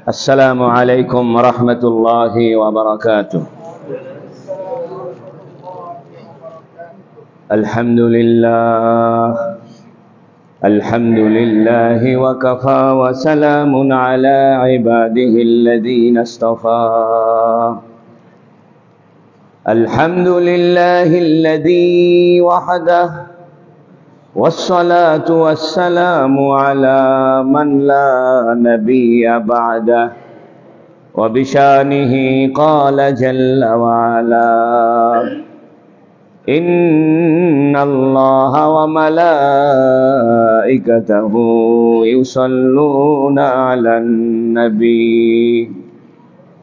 السلام عليكم ورحمة الله وبركاته. الحمد لله وكفى وسلام على عباده الذين اصطفى. الحمد لله الذي وحده والصلاة والسلام على من لا نبي بعده وبشانه قال جل وعلا إن الله وملائكته يصلون على النبي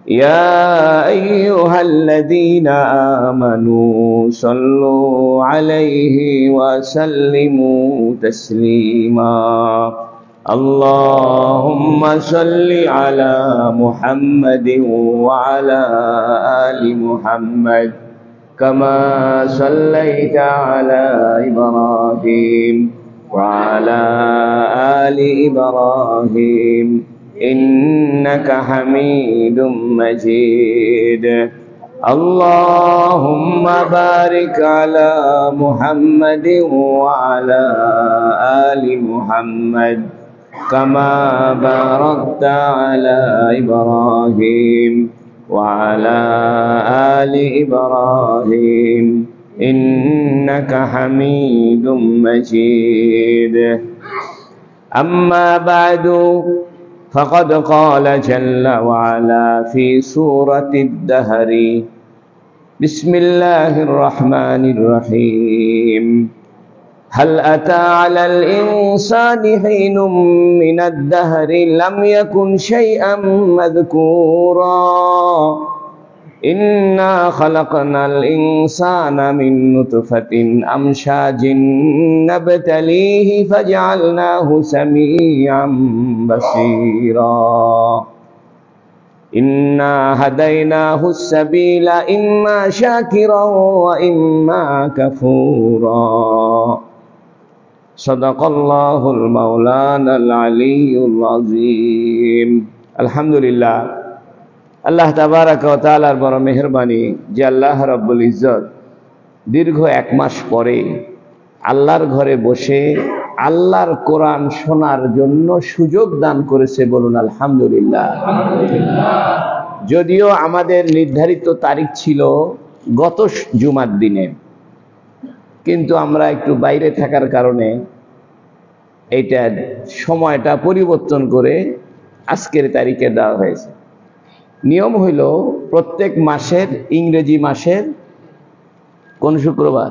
يا أيها الذين آمنوا صلوا عليه وسلموا تسليما. اللهم صل على محمد وعلى آل محمد كما صليت على إبراهيم وعلى آل إبراهيم إنك حميد مجيد. اللهم بارك على محمد وعلى آل محمد كما باركت على إبراهيم وعلى آل إبراهيم إنك حميد مجيد. أما بعد فقد قال جل وعلا في سورة الدهر بسم الله الرحمن الرحيم هل أتى على الإنسان حين من الدهر لم يكن شيئا مذكورا إنا خلقنا الإنسان من نطفة أمشاج نبتليه فجعلناه سميعا بصيرا إنا هديناه السبيل إما شاكرا وإما كفورا صدق الله المولانا العلي العظيم. الحمد لله আল্লাহ তাবারাক ওয়া তাআলার বড় মেহেরবানি যে আল্লাহ রাব্বুল ইজ্জত দীর্ঘ এক মাস পরে আল্লাহর ঘরে বসে আল্লাহর কোরআন শোনার জন্য সুযোগ দান করেছে, বলুন আলহামদুলিল্লাহ। যদিও আমাদের নির্ধারিত তারিখ ছিল গত জুমার দিনে, কিন্তু আমরা একটু বাইরে থাকার কারণে এইটা সময়টা পরিবর্তন করে আজকের তারিখে দেওয়া হয়েছে। নিয়ম হইল প্রত্যেক মাসের ইংরেজি মাসের কোন শুক্রবার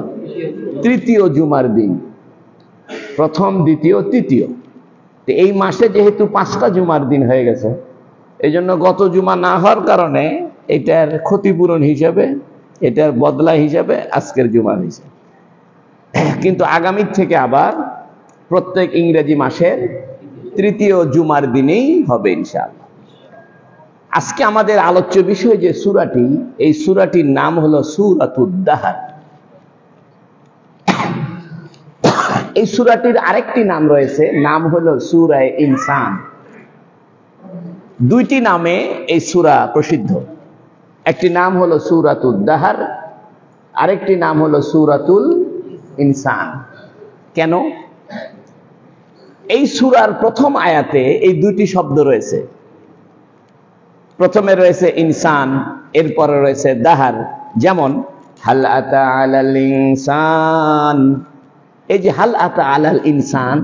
তৃতীয় জুমার দিন, প্রথম দ্বিতীয় তৃতীয়। তো এই মাসে যেহেতু 5টা জুমার দিন হয়ে গেছে, এই জন্য গত জুমা না হওয়ার কারণে এটার ক্ষতিপূরণ হিসাবে, এটার বদলা হিসাবে আজকের জুমা হয়েছে। কিন্তু আগামী থেকে আবার প্রত্যেক ইংরেজি মাসের তৃতীয় জুমার দিনেই হবে ইনশাআল্লাহ। আজকে আমাদের আলোচ্য বিষয় যে সূরাটি, এই সূরাটির নাম হলো সূরাতুদ দাহর। এই সূরাটির আরেকটি নাম রয়েছে, নাম হলো সূরা ইনসান। দুইটি নামে এই সূরা প্রসিদ্ধ। একটি নাম হলো সূরাতুদ দাহর, আরেকটি নাম হলো সূরাতুল ইনসান। কেন? এই সূরার প্রথম আয়াতে এই দুইটি শব্দ রয়েছে। প্রথমে রয়েছে ইনসান, এরপরে রয়েছে দাহার। যেমন হাল আতা আলাল ইনসান, এই যে হাল আতা আলাল ইনসান,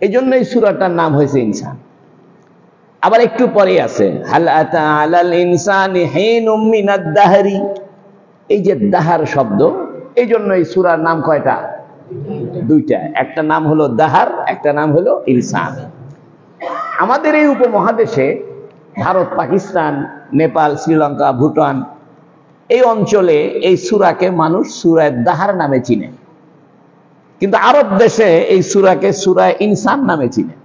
এই জন্য এই সূরাটার নাম হয়েছে ইনসান। আবার একটু পরে আছে হাল আতা আলাল ইনসানি হিনুম মিনাদ দাহরি, এই যে দাহার শব্দ, এই জন্য এই সূরার নাম কয়টা? দুইটা। একটা নাম হলো দাহার, একটা নাম হলো ইনসান। আমাদের এই উপমহাদেশে ভারত, পাকিস্তান, নেপাল, শ্রীলঙ্কা, ভুটান, এই অঞ্চলে এই সূরাকে মানুষ সূরা দাহার নামে চিনে, কিন্তু আরব দেশে এই সূরাকে সূরা ইনসান নামে চিনে।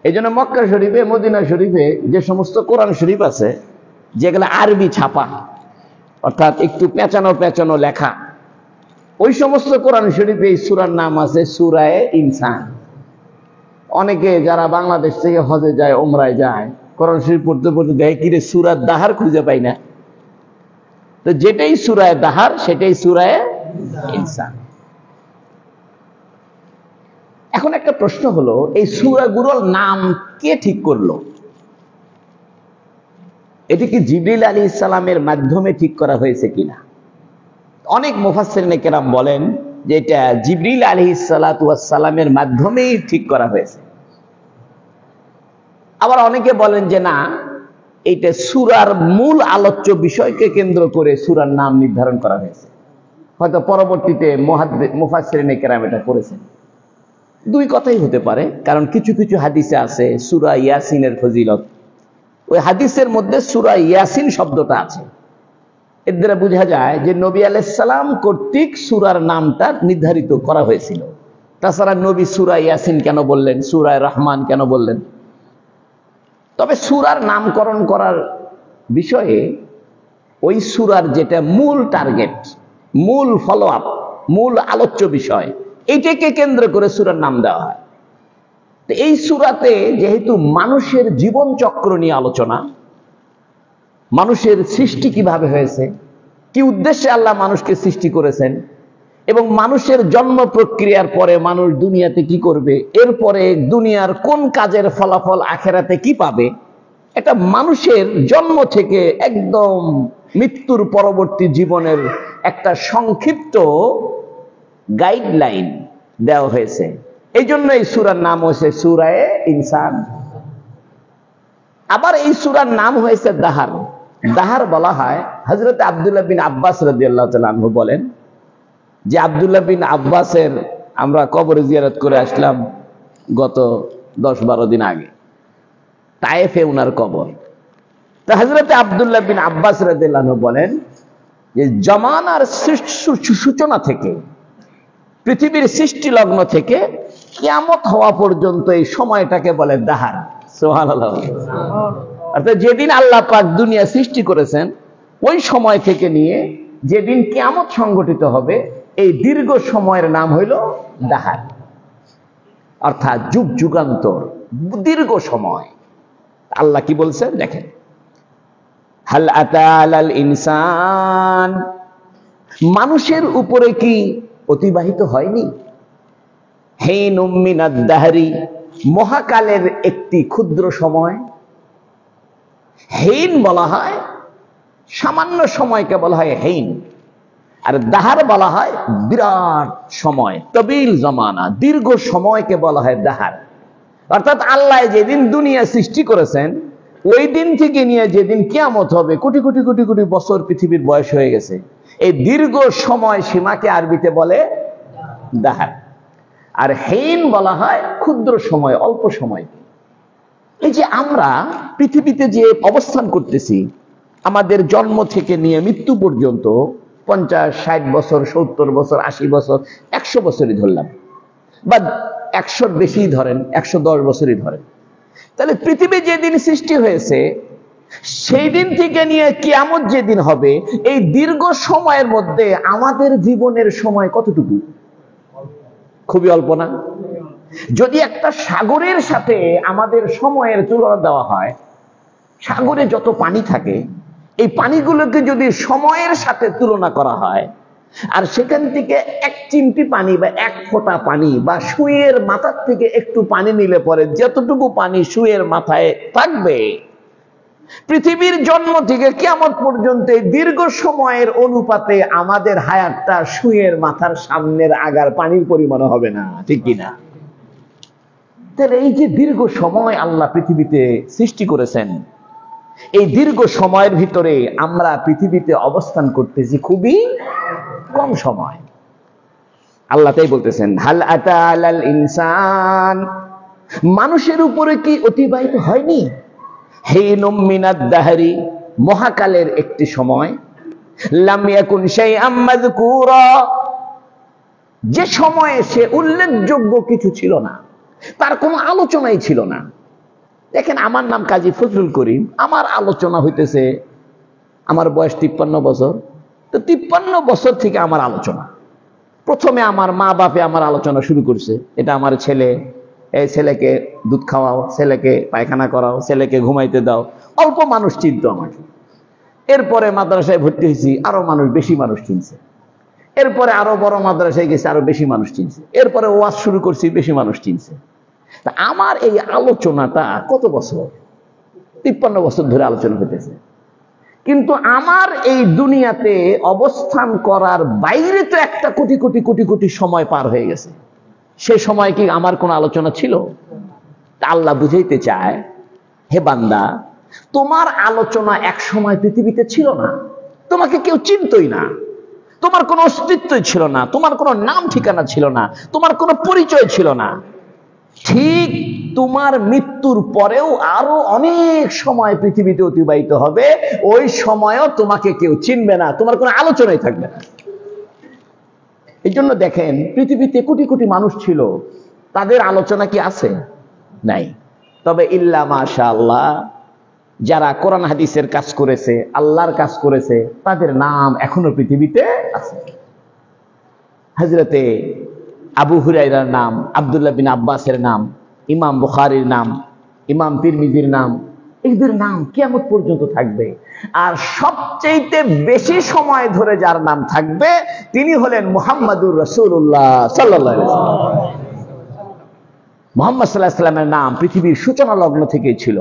এই জন্য মক্কা শরীফে, মদিনা শরীফে যে সমস্ত কোরআন শরীফ আছে, যেগুলো আরবি ছাপা, অর্থাৎ একটু পেঁচানো পেঁচানো লেখা, ওই সমস্ত কোরআন শরীফে এই সূরার নাম আছে সূরা ইনসান। অনেকে যারা বাংলাদেশ থেকে হজে যায়, ওমরায় যায়, কোরআন শরীফ পড়তে পড়তে দেখে কিরে সূরা দাহার খুঁজে পাই না। তো যেটাই সূরায়ে দাহার সেটাই সূরায়ে ইনসান। এখন একটা প্রশ্ন হলো, এই সূরাগুলোর নাম কে ঠিক করলো? এটি কি জিবরিল আলাইহিস সালামের মাধ্যমে ঠিক করা হয়েছে কিনা? অনেক মুফাসসিরিনে কেরাম বলেন যে এটা জিবরিল আলাইহিস সালাতু ওয়াস সালামের মাধ্যমেই ঠিক করা হয়েছে। আবার অনেকে বলেন যে না, এইটা সূরার মূল আলোচ্য বিষয়কে কেন্দ্র করে সূরার নাম নির্ধারণ করা হয়েছে। হয়তো পরবর্তীতে মুফাসসিরিনে কেরাম এটা করেছেন। দুই কথাই হতে পারে, কারণ কিছু কিছু হাদিসে আছে সূরা ইয়াসিনের ফজিলত, ওই হাদিসের মধ্যে সূরা ইয়াসিন শব্দটা আছে। এর দ্বারা বোঝা যায় যে নবী আলাইহিস সালাম কর্তৃক সূরার নামটা নির্ধারিত করা হয়েছিল। তাছাড়া নবী সূরা ইয়াসিন কেন বললেন, সূরা রহমান কেন বললেন? তবে সূরার নামকরণ করার বিষয়ে ওই সূরার যেটা মূল টার্গেট, মূল ফলো আপ, মূল আলোচ্য বিষয়, এইটাকে কেন্দ্র করে সূরার নাম দেওয়া হয়। তো এই সূরাতে যেহেতু মানুষের জীবন চক্র নিয়ে আলোচনা, মানুষের সৃষ্টি কিভাবে হয়েছে, কি উদ্দেশ্যে আল্লাহ মানুষকে সৃষ্টি করেছেন, এবং মানুষের জন্ম প্রক্রিয়ার পরে মানুষ দুনিয়াতে কি করবে, এরপরে দুনিয়ার কোন কাজের ফলাফল আখেরাতে কি পাবে, এটা মানুষের জন্ম থেকে একদম মৃত্যুর পরবর্তী জীবনের একটা সংক্ষিপ্ত গাইডলাইন দেওয়া হয়েছে। এই জন্য এই সূরার নাম হয়েছে সূরায়ে ইনসান। আবার এই সূরার নাম হয়েছে দাহার। দাহার বলা হয়, হযরত আব্দুল্লাহ বিন আব্বাস রাদিয়াল্লাহু তাআলা আনহু বলেন যে আব্দুল্লাহ বিন আব্বাসের আমরা কবর জিয়ারত করে আসলাম গত 10-12 দিন আগে, তায়েফে উনার কবর। তো হযরত আব্দুল্লাহ বিন আব্বাস রাদিয়াল্লাহু আনহু বলেন যে জামানার সূচনা থেকে, পৃথিবীর সৃষ্টি লগ্ন থেকে কিয়ামত হওয়া পর্যন্ত এই সময়টাকে বলে দাহার। সুবহানাল্লাহ। অর্থাৎ যেদিন আল্লাহ পাক দুনিয়া সৃষ্টি করেছেন ওই সময় থেকে নিয়ে যেদিন কিয়ামত সংঘটিত হবে, এই দীর্ঘ সময়ের নাম হইল দাহার, অর্থাৎ যুগ যুগান্তর, দীর্ঘ সময়। আল্লাহ কি বলছেন দেখেন, হাল আতা আলাল ইনসান, মানুষের উপরে কি অতিবাহিত হয়নি হিনুম মিনাদ দাহরি, মহাকালের একটি ক্ষুদ্র সময়। হিন বলা হয় সামান্য সময়কে বলা হয় হিন, আর দাহার বলা হয় বিরাট সময়, তবিল জমানা, দীর্ঘ সময়কে বলা হয় দাহার। অর্থাৎ আল্লাহ যেদিন দুনিয়া সৃষ্টি করেছেন ওই দিন থেকে নিয়ে যেদিন কিয়ামত হবে, কোটি কোটি কোটি কোটি বছর পৃথিবীর বয়স হয়ে গেছে। এই দীর্ঘ সময় সীমাকে আরবিতে বলে দাহার। আর হিন বলা হয় ক্ষুদ্র সময়, অল্প সময়। এই যে আমরা পৃথিবীতে যে অবস্থান করতেছি, আমাদের জন্ম থেকে নিয়ে মৃত্যু পর্যন্ত 50-60 বছর, 70 বছর, 80 বছর, 100 বছরই ধরলাম, বা 100-র বেশি ধরেন, 110 বছরই ধরেন। তাহলে পৃথিবী যেদিন সৃষ্টি হয়েছে সেই দিন থেকে নিয়ে কিয়ামত যেদিন হবে, এই দীর্ঘ সময়ের মধ্যে আমাদের জীবনের সময় কতটুকু? খুবই অল্প না? যদি একটা সাগরের সাথে আমাদের সময়ের তুলনা দেওয়া হয়, সাগরে যত পানি থাকে এই পানিগুলোকে যদি সময়ের সাথে তুলনা করা হয়, আর সেখান থেকে এক চিমটি পানি বা এক ফোঁটা পানি বা সুইয়ের মাথার থেকে একটু পানি নিলে পরে যতটুকু পানি সুইয়ের মাথায় থাকবে, পৃথিবীর জন্ম থেকে কিয়ামত পর্যন্ত দীর্ঘ সময়ের অনুপাতে আমাদের হায়াতটা সুইয়ের মাথার সামনের আগার পানির পরিমাণ হবে না, ঠিক কিনা? তাহলে এই যে দীর্ঘ সময় আল্লাহ পৃথিবীতে সৃষ্টি করেছেন, এই দীর্ঘ সময়ের ভিতরে আমরা পৃথিবীতে অবস্থান করতেছি খুবই কম সময়। আল্লাহ তাই বলতেছেন, হাল আতা আলাল ইনসান, মানুষের উপরে কি অতিবাহিত হয়নি হিনুম মিনাদ দাহরি, মহাকালের একটি সময়, লাম ইয়াকুন শাইআম মাযকুরা, যে সময়ে সে উল্লেখযোগ্য কিছু ছিল না, তার কোনো আলোচনাই ছিল না। দেখেন, আমার নাম কাজী ফজলুল করিম, আমার আলোচনা হইতেছে, আমার বয়স 53 বছর। তো 53 বছর থেকে আমার আলোচনা, প্রথমে আমার মা বাপে আমার আলোচনা শুরু করছে, এটা আমার ছেলে, এই ছেলেকে দুধ খাওয়াও, ছেলেকে পায়খানা করাও, ছেলেকে ঘুমাইতে দাও। অল্প মানুষ চিনতো আমাকে। এরপরে মাদ্রাসায় ভর্তি হয়েছি, আরো মানুষ, বেশি মানুষ চিনছে। এরপরে আরো বড় মাদ্রাসায় গেছে, আরো বেশি মানুষ চিনছে। এরপরে ওয়াজ শুরু করছি, বেশি মানুষ চিনছে। তা আমার এই আলোচনাটা কত বছর, 53 বছর ধরে আলোচনা হতেছে। কিন্তু আমার এই দুনিয়াতে অবস্থান করার বাইরে তো একটা কোটি কোটি কোটি কোটি সময় পার হয়ে গেছে। সে সময় কি আমার কোনো আলোচনা ছিল? আল্লাহ বুঝাইতে চায়, হে বান্দা, তোমার আলোচনা এক সময় পৃথিবীতে ছিল না, তোমাকে কেউ চিনতই না, তোমার কোনো অস্তিত্বই ছিল না, তোমার কোনো নাম ঠিকানা ছিল না, তোমার কোনো পরিচয় ছিল না। ঠিক তোমার মৃত্যুর পরেও আরো অনেক সময় পৃথিবীতে অতিবাহিত হবে, ওই সময়ও তোমাকে কেউ চিনবে না, তোমার কোনো আলোচনাই থাকবে না। এই জন্য দেখেন, পৃথিবীতে কোটি কোটি মানুষ ছিল, তাদের আলোচনা কি আছে? নাই। তবে ইল্লা মাশাআল্লাহ, যারা কোরআন হাদিসের কাজ করেছে, আল্লাহর কাজ করেছে, তাদের নাম এখনো পৃথিবীতে আছে। হযরতে আবু হুরায়রার নাম, আব্দুল্লাহ বিন আব্বাসের নাম, ইমাম বুখারীর নাম, ইমাম তিরমিজির নাম, এদের নাম কিয়ামত পর্যন্ত থাকবে। আর সবচেয়ে বেশি সময় ধরে যার নাম থাকবে তিনি হলেন মুহাম্মাদুর রাসূলুল্লাহ সাল্লাল্লাহু আলাইহি ওয়াসাল্লাম। মুহাম্মদ সাল্লাল্লাহু আলাইহি ওয়াসাল্লামের নাম পৃথিবীর সূচনা লগ্ন থেকেই ছিল।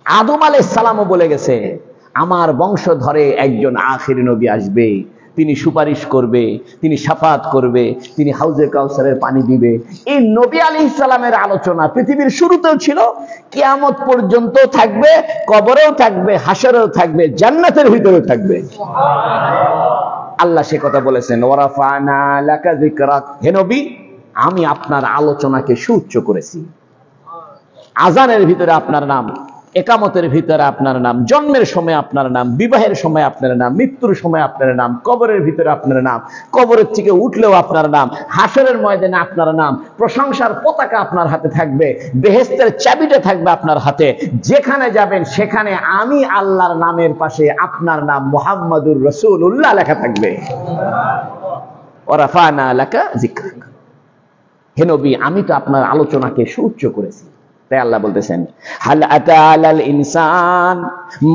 আদম আলাইহিস সালামও বলে গেছে, আমার বংশধরে একজন আখির নবী আসবে, তিনি সুপারিশ করবে, তিনি শাফাত করবে, তিনি হাউজে কাউসারের পানি দিবে। এই নবী আলাইহিস সালামের আলোচনা পৃথিবীর শুরুতেও ছিল, কিয়ামত পর্যন্ত থাকবে, কবরেও থাকবে, হাসরেও থাকবে, জান্নাতের ভিতরেও থাকবে। আল্লাহ সে কথা বলেছেন, ওয়ারাফানা লাকা যিকরাক, হে নবী, আমি আপনার আলোচনাকে সুউচ্চ করেছি। আজানের ভিতরে আপনার নাম, একামতের ভিতরে আপনার নাম, জন্মের সময় আপনার নাম, বিবাহের সময় আপনার নাম, মৃত্যুর সময় আপনার নাম, কবরের ভিতরে আপনার নাম, কবরের থেকে উঠলেও আপনার নাম, হাসরের ময়দানে আপনার নাম, প্রশংসার পতাকা আপনার হাতে থাকবে, বেহেশতের চাবিটা থাকবে আপনার হাতে। যেখানে যাবেন সেখানে আমি আল্লাহর নামের পাশে আপনার নাম মুহাম্মাদুর রাসূলুল্লাহ লেখা থাকবে। ওয়ারাফানা লাকা যিকরাক, হে নবী, আমি তো আপনার আলোচনাকে সুউচ্চ করেছি। তাই আল্লাহ বলতেছেন, হাল আতা আলাল ইনসান,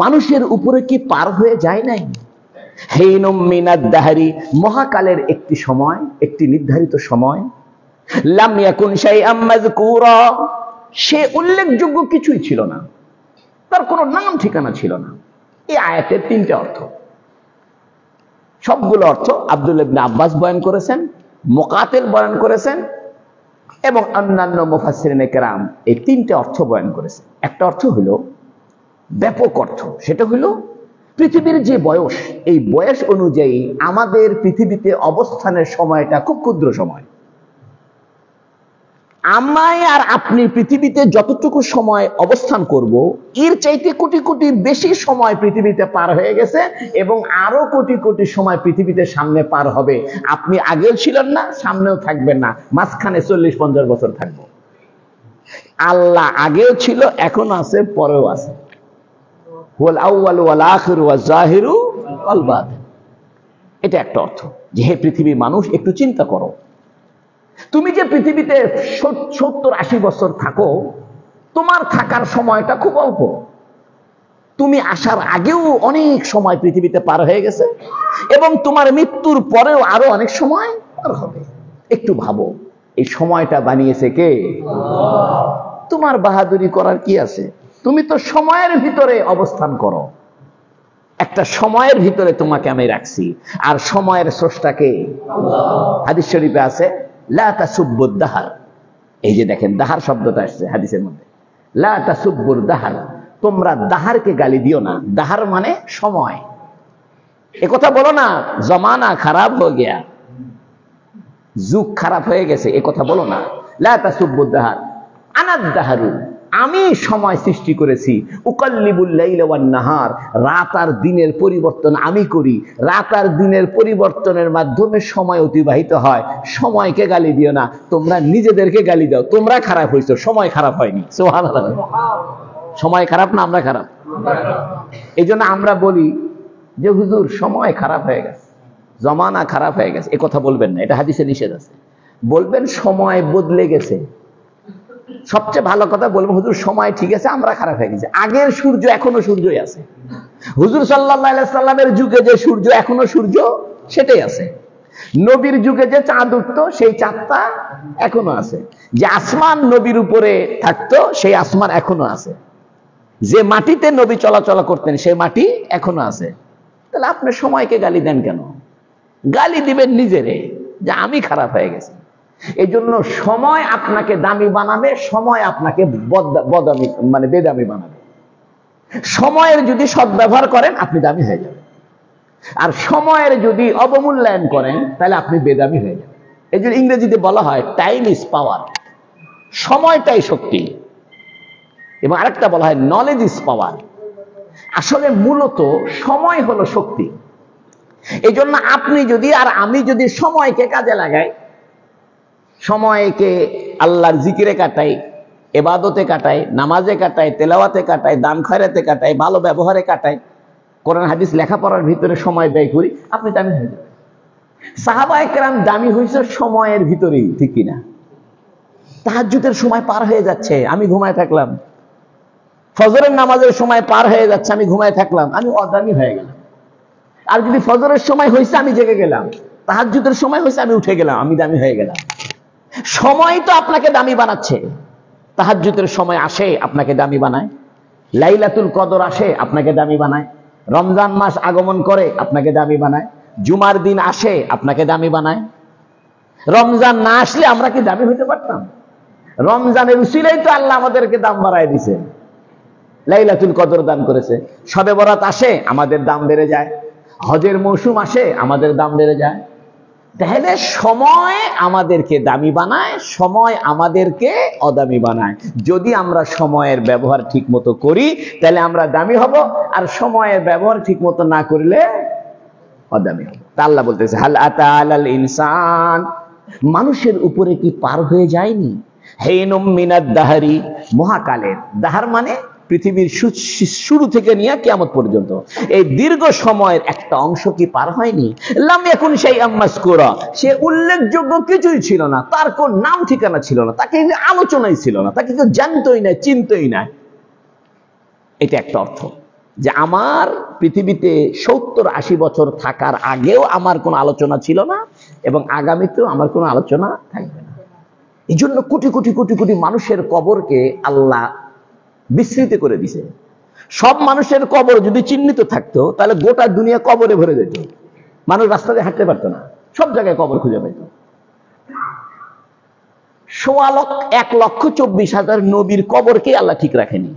মানুষের উপরে কি পার হয়ে যায় নাই? হিনুম মিনাদ দাহরি, মহাকালের একটি সময়, একটি নির্ধারিত সময়, লাম ইয়াকুন শাইআম মাযকুরা, সে উল্লেখযোগ্য কিছুই ছিল না, তার কোনো নাম ঠিকানা ছিল না। এই আয়াতের তিনটে অর্থ, সবগুলো অর্থ আব্দুল্লাহ ইবনে আব্বাস বয়ান করেছেন, মুকাতিল বয়ান করেছেন এবং অন্যান্য মুফাসসিরিনে কেরাম এই তিনটে অর্থ বয়ান করেছে। একটা অর্থ হলো ব্যাপক অর্থ, সেটা হলো পৃথিবীর যে বয়স, এই বয়স অনুযায়ী আমাদের পৃথিবীতে অবস্থানের সময়টা খুব ক্ষুদ্র সময়। আমায় আর আপনি পৃথিবীতে যতটুকু সময় অবস্থান করব, এর চাইতে কোটি কোটি বেশি সময় পৃথিবীতে পার হয়ে গেছে এবং আরো কোটি কোটি সময় পৃথিবীতে সামনে পার হবে। আপনি আগেও ছিলেন না, সামনেও থাকবেন না, মাঝখানে 40-50 বছর থাকবো। আল্লাহ আগেও ছিল, এখনো আছে, পরেও আছে। হুয়াল আউয়ালু ওয়াল আখিরু ওয়াজ জাহিরু ওয়াল বাতিন। এটা একটা অর্থ যে হে পৃথিবীর মানুষ, একটু চিন্তা করো, তুমি যে পৃথিবীতে 70-80 বছর থাকো, তোমার থাকার সময়টা খুব অল্প। তুমি আসার আগেও অনেক সময় পৃথিবীতে পার হয়ে গেছে এবং তোমার মৃত্যুর পরেও আরো অনেক সময় পার হবে। একটু ভাবো, এই সময়টা বানিয়েছে কে? তোমার বাহাদুরি করার কি আছে? তুমি তো সময়ের ভিতরে অবস্থান করো। একটা সময়ের ভিতরে তোমাকে আমি রাখছি, আর সময়ের স্রষ্টাকে হাদিস শরীফে আছে, লা তাসুব্বুদ দাহার। এই যে দেখেন, দাহার শব্দটা আসছে হাদিসের মধ্যে, লা তাসুব্বুর দাহার, তোমরা দাহারকে গালি দিও না। দাহার মানে সময়। একথা বলো না জমানা খারাপ হয়ে গিয়া, যুগ খারাপ হয়ে গেছে, একথা বলো না। লা তাসুব্বুদ দাহার, আনাদ দাহারু, আমি সময় সৃষ্টি করেছি। উকাল্লিবুল লাইলা ওয়ান নাহার, রাত আর দিনের পরিবর্তন আমি করি। রাত আর দিনের পরিবর্তনের মাধ্যমে সময় অতিবাহিত হয়। সময়কে গালি দিও না, তোমরা নিজেদেরকে গালি দাও। তোমরা খারাপ হয়েছো, সময় খারাপ হয়নি। সুবহানাল্লাহ। সময় খারাপ না আমরা খারাপ? এই জন্য আমরা বলি যে হুজুর সময় খারাপ হয়ে গেছে, জমানা খারাপ হয়ে গেছে। এ কথা বলবেন না, এটা হাদিসে নিষেধ আছে। বলবেন সময় বদলে গেছে। সবচেয়ে ভালো কথা বলবো, হুজুর সময় ঠিক আছে, আমরা খারাপ হয়ে গেছি। আগের সূর্য এখনো সূর্যই আছে। হুজুর সাল্লাল্লাহু আলাইহি সাল্লামের যুগে যে সূর্য এখনো সূর্য সেটাই আছে। নবীর যুগে যে চাঁদ উঠতো সেই চাঁদটা এখনো আছে। যে আসমান নবীর উপরে থাকতো সেই আসমান এখনো আছে। যে মাটিতে নবী চলাচল করতেন সেই মাটি এখনো আছে। তাহলে আপনি সময়কে গালি দেন কেন? গালি দিবেন নিজেরে যে আমি খারাপ হয়ে গেছি। এই জন্য সময় আপনাকে দামি বানাবে, সময় আপনাকে বদামি মানে বেদামি বানাবে। সময়ের যদি সদ্ব্যবহার করেন আপনি দামি হয়ে যাবেন, আর সময়ের যদি অবমূল্যায়ন করেন তাহলে আপনি বেদামি হয়ে যাবেন। এই জন্য ইংরেজিতে বলা হয় টাইম ইজ পাওয়ার, সময়টাই শক্তি। এবং আরেকটা বলা হয় নলেজ ইজ পাওয়ার। আসলে মূলত সময় হলো শক্তি। এই জন্য আপনি যদি আর আমি যদি সময়কে কাজে লাগাই, সময়কে আল্লাহর জিকিরে কাটাই, ইবাদতে কাটাই, নামাজে কাটাই, তেলাওয়াতে কাটাই, দান খয়রাতে কাটাই, ভালো ব্যবহারে কাটাই, কোরআন হাদিস লেখাপড়ার ভিতরে সময় ব্যয় করি, আপনি দামি হয়ে যাবেন। সাহাবায়ে কেরাম দামি হয়েছে সময়ের ভিতরেই, ঠিক কিনা? তাহাজ্জুদের সময় পার হয়ে যাচ্ছে, আমি ঘুমায় থাকলাম। ফজরের নামাজের সময় পার হয়ে যাচ্ছে, আমি ঘুমায় থাকলাম, আমি অদামি হয়ে গেলাম। আর যদি ফজরের সময় হয়েছে আমি জেগে গেলাম, তাহাজ্জুদের সময় হয়েছে আমি উঠে গেলাম, আমি দামি হয়ে গেলাম। সময় তো আপনাকে দামি বানাচ্ছে। তাহাজ্জুদের সময় আসে আপনাকে দামি বানায়, লাইলাতুল কদর আসে আপনাকে দামি বানায়, রমজান মাস আগমন করে আপনাকে দামি বানায়, জুমার দিন আসে আপনাকে দামি বানায়। রমজান না আসলে আমরা কি দামি হইতে পারতাম? রমজানের উসিলাই তো আল্লাহ আমাদেরকে দাম বাড়ায় দিছে, লাইলাতুল কদর দান করেছে। শবে বরাত আসে আমাদের দাম বেড়ে যায়, হজের মৌসুম আসে আমাদের দাম বেড়ে যায়। তাহলে সময় আমাদেরকে দামি বানায়, সময় আমাদেরকে অদামি বানায়। যদি আমরা সময়ের ব্যবহার ঠিক মতো করি তাহলে আমরা দামি হব, আর সময়ের ব্যবহার ঠিক মতো না করলে অদামি হব। তা আল্লাহ বলতেছে হাল আতা আলাল ইনসান, মানুষের উপরে কি পার হয়ে যায়নি হেনুম মিনাদ দাহারি, মহাকালের, দাহার মানে পৃথিবীর শুরু থেকে নিয়ে কিয়ামত পর্যন্ত এই দীর্ঘ সময়ের একটা অংশ কি পার হয়নি? লাম ইয়াকুন শাইআম মাযকুরা, সে উল্লেখযোগ্য কিছুই ছিল না, তার কোন নাম ঠিকানা ছিল না, তাকে আলোচনাই ছিল না, তাকে কেউ জানতোই না, চিনতোই না। এটা একটা অর্থ যে আমার পৃথিবীতে 70-80 বছর থাকার আগেও আমার কোনো আলোচনা ছিল না, এবং আগামীতেও আমার কোনো আলোচনা থাকবে না। এই জন্য কোটি কোটি কোটি কোটি মানুষের কবরকে আল্লাহ বিস্তৃত করে দিছে। সব মানুষের কবর যদি চিহ্নিত থাকতো তাহলে গোটা দুনিয়া কবরে ভরে যেত, মানুষ রাস্তা দিয়ে হাঁটতে পারতো না, সব জায়গায় কবর খুঁজে পেত। 1,24,000 নবীর কবরকে আল্লাহ ঠিক রাখেনি,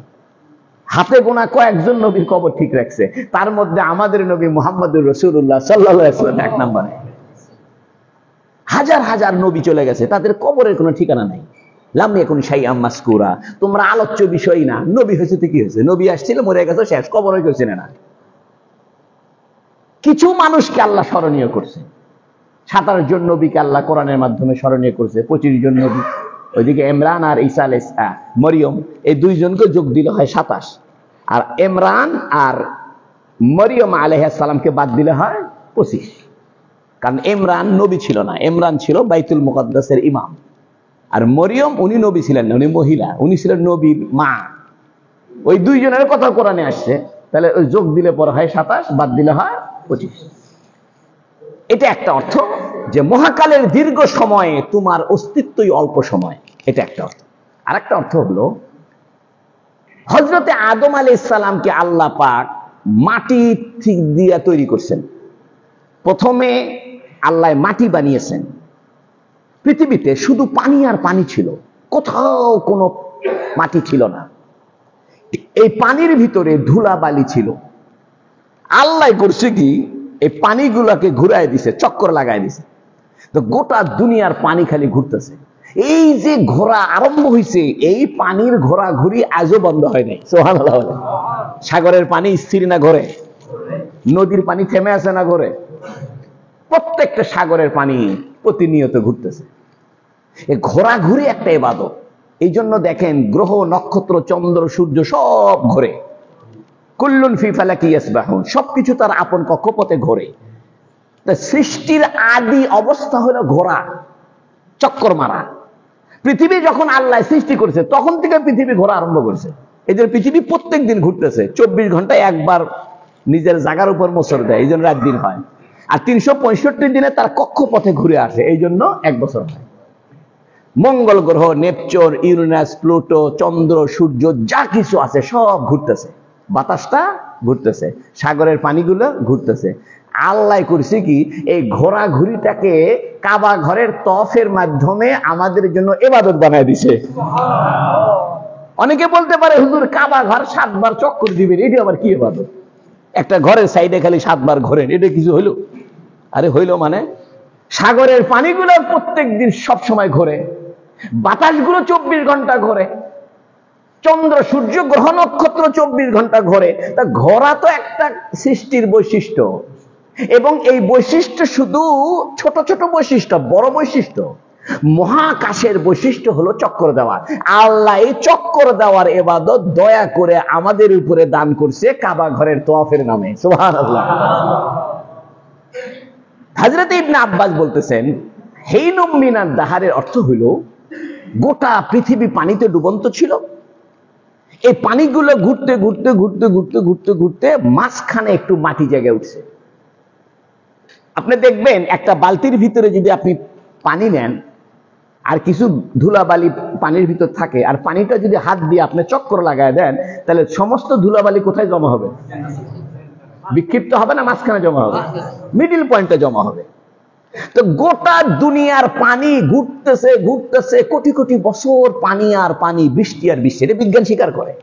হাতে গোনা কয়েকজন নবীর কবর ঠিক রাখছে। তার মধ্যে আমাদের নবী মুহাম্মদুর রাসূলুল্লাহ সাল্লাল্লাহু আলাইহি ওয়াসাল্লাম এক নম্বরে। হাজার হাজার নবী চলে গেছে, তাদের কবরের কোনো ঠিকানা নাই। লাম ইয়াকুন শাইআম মাযকুরা, তোমরা আলোচ্য বিষয় না। নবী হয়েছে তো কি হয়েছে, নবী আসছিল, মরে গেছে, শেষ, কবর হয়ে গেছে না। কিছু মানুষকে আল্লাহ স্মরণীয় করছে। 27 জন নবীকে আল্লাহ কোরআনের মাধ্যমে স্মরণীয় করছে, 25 জন নবী। ওইদিকে ইমরান আর ঈসা আলাইহিস মরিয়ম, এই দুইজনকে যোগ দিলে হয় 27, আর ইমরান আর মরিয়ম আলাইহিস সালামকে বাদ দিলে হয় 25। কারণ ইমরান নবী ছিল না, ইমরান ছিল বাইতুল মুকাদ্দাসের ইমাম, আর মরিয়ম উনি নবী ছিলেন না, উনি মহিলা, উনি ছিলেন নবীর মা। ওই দুইজনের কথা কোরআনে আসছে, তাহলে ওই যোগ দিলে পরে হয় 27, বাদ দিলে হয় 25। এটা একটা অর্থ যে মহাকালের দীর্ঘ সময়ে তোমার অস্তিত্বই অল্প সময়, এটা একটা অর্থ। আর একটা অর্থ হলো হযরতে আদম আলাইহিস সালামকে আল্লাহ পাক মাটি দিয়ে তৈরি করছেন। প্রথমে আল্লাহ মাটি বানিয়েছেন, পৃথিবীতে শুধু পানি আর পানি ছিল, কোথাও কোনো মাটি ছিল না। এই পানির ভিতরে ধুলা বালি ছিল। আল্লাহ করছে কি, এই পানিগুলোকে ঘুরায় দিছে, চক্কর লাগায় দিছে, তো গোটা দুনিয়ার পানি খালি ঘুরতেছে। এই যে ঘোরা আরম্ভ হয়েছে, এই পানির ঘোরা ঘুরি আজও বন্ধ হয় নাই। সুবহানাল্লাহ। সাগরের পানি স্থির না ঘোরে, নদীর পানি থেমে আছে না ঘোরে, প্রত্যেকটা সাগরের পানি প্রতিনিয়ত ঘুরতেছে। এই ঘোরাঘুরি একটা ইবাদত। এই জন্য দেখেন গ্রহ নক্ষত্র চন্দ্র সূর্য সব ঘোরে, কুল্লুন ফি ফালাকি ইয়াসবাহুন, সবকিছু তার আপন কক্ষপথে ঘোরে। তা সৃষ্টির আদি অবস্থা হলো ঘোরা, চক্কর মারা। পৃথিবী যখন আল্লাহ সৃষ্টি করেছে তখন থেকে পৃথিবী ঘোরা আরম্ভ করেছে। এই জন্য পৃথিবী প্রত্যেক দিন ঘুরতেছে, 24 ঘন্টায় একবার নিজের জায়গার উপর মোচর দেয়, এই জন্য রাত দিন হয়। আর 365 দিনে তার কক্ষপথে ঘুরে আসে, এই জন্য 1 বছর হয়। মঙ্গল গ্রহ, নেপচুন, ইউরেনাস, প্লুটো, চন্দ্র, সূর্য যা কিছু আছে সব ঘুরতেছে, বাতাসটা ঘুরতেছে, সাগরের পানিগুলো ঘুরতেছে। আল্লাহ করেছে কি, এই ঘোরাঘুরিটাকে কাবা ঘরের তফের মাধ্যমে আমাদের জন্য ইবাদত বানায় দিছে। অনেকে বলতে পারে হুজুর কাবা ঘর 7 বার চক্কর দিবেন, এটা আবার কি ইবাদত? একটা ঘরের সাইডে খালি 7 বার ঘোরেন, এটা কিছু হইলো? আরে হইলো মানে, সাগরের পানিগুলো প্রত্যেক দিন সব সময় ঘোরে, বাতাসগুলো 24 ঘন্টা ঘোরে, চন্দ্র, সূর্য, গ্রহ, নক্ষত্র 24 ঘন্টা ঘোরে। তা ঘোরা তো একটা সৃষ্টির বৈশিষ্ট্য, এবং এই বৈশিষ্ট্য শুধু ছোট ছোট বৈশিষ্ট্য, বড় বৈশিষ্ট্য। মহাকাশের বৈশিষ্ট্য হলো চক্কর দেওয়া। আল্লাহ এই চক্কর দেওয়ার ইবাদত দয়া করে আমাদের উপরে দান করছে কাবা ঘরের তওয়াফের নামে। সুবহানাল্লাহ। হযরত ইবনে আব্বাস বলতেছেন, হেইনুম মিনাদ দাহারের অর্থ হইল গোটা পৃথিবী পানিতে ডুবন্ত ছিল। এই পানিগুলো ঘুরতে ঘুরতে ঘুরতে ঘুরতে ঘুরতে ঘুরতে মাঝখানে একটু মাটি জেগে উঠছে। আপনি দেখবেন একটা বালতির ভিতরে যদি আপনি পানি নেন আর কিছু ধুলাবালি পানির ভিতর থাকে, আর পানিটা যদি হাত দিয়ে আপনি চক্কর লাগায় দেন, তাহলে সমস্ত ধুলাবালি কোথায় জমা হবে? বিক্ষিপ্ত হবে না মাঝখানে জমা হবে? মিডিল পয়েন্টে জমা হবে। তো গোটা দুনিয়ার পানি ঘুরতেছে ঘুরতেছে, কোটি কোটি বছর পানি আর পানি, বৃষ্টি আর বৃষ্টি। এটা বিজ্ঞান স্বীকার করে।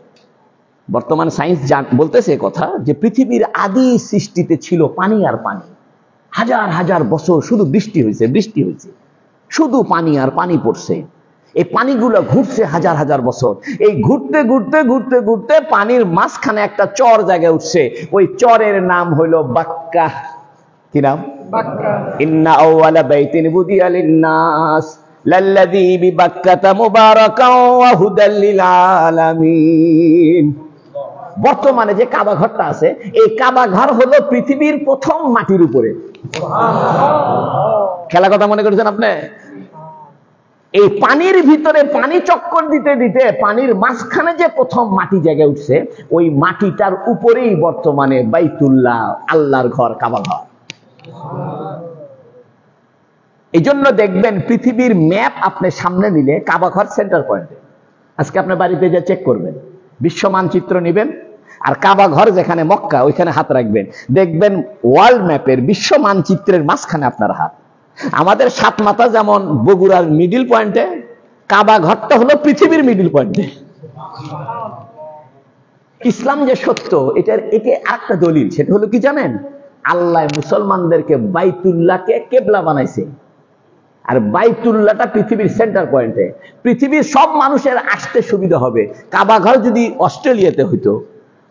বর্তমান সায়েন্স বলতেছে কথা যে পৃথিবীর আদি সৃষ্টিতে ছিল পানি আর পানি। হাজার হাজার বছর শুধু বৃষ্টি হয়েছে, বৃষ্টি হয়েছে, শুধু পানি আর পানি পড়ছে। এই পানিগুলো ঘুরছে হাজার হাজার বছর। এই ঘুরতে ঘুরতে ঘুরতে ঘুরতে পানির মাঝখানে একটা চর জায়গায় উঠছে। ওই চরের নাম হইলো বাক্কা। কি নাম? বাক্কা। ইন্না আউওয়ালা বাইতিন বুদিয়া লিন-নাস লাল্লাযী বিবাক্কাতা মুবারাকান ওয়া হুদাল লিল আলামিন। বর্তমানে যে কাবা ঘরটা আছে, এই কাবা ঘর হলো পৃথিবীর প্রথম মাটির উপরে। খেলা কথা মনে করেছেন আপনি? এই পানির ভিতরে পানি চক্কর দিতে দিতে পানির মাঝখানে যে প্রথম মাটি জেগে উঠছে, ওই মাটিটার উপরেই বর্তমানে বাইতুল্লাহ, আল্লাহর ঘর, কাবা ঘর। এই জন্য দেখবেন পৃথিবীর ম্যাপ আপনি সামনে নিলে কাবা ঘর সেন্টার পয়েন্টে। আজকে আপনার বাড়িতে যে চেক করবেন, বিশ্ব মানচিত্র নিবেন আর কাবা ঘর যেখানে মক্কা ওইখানে হাত রাখবেন, দেখবেন ওয়ার্ল্ড ম্যাপের বিশ্ব মানচিত্রের মাঝখানে আপনার হাত। আমাদের সাত মাথা যেমন বগুড়ার মিডিল পয়েন্টে, কাবা ঘরটা হলো পৃথিবীর মিডিল পয়েন্টে। ইসলাম যে সত্য, এটার আরেকটা দলিল, সেটা হলো কি জানেন? আল্লাহ মুসলমানদেরকে বাইতুল্লাহকে কেবলা বানাইছে, আর বাইতুল্লাহটা পৃথিবীর সেন্টার পয়েন্টে। পৃথিবীর সব মানুষের আসতে সুবিধা হবে। কাবা ঘর যদি অস্ট্রেলিয়াতে হইতো,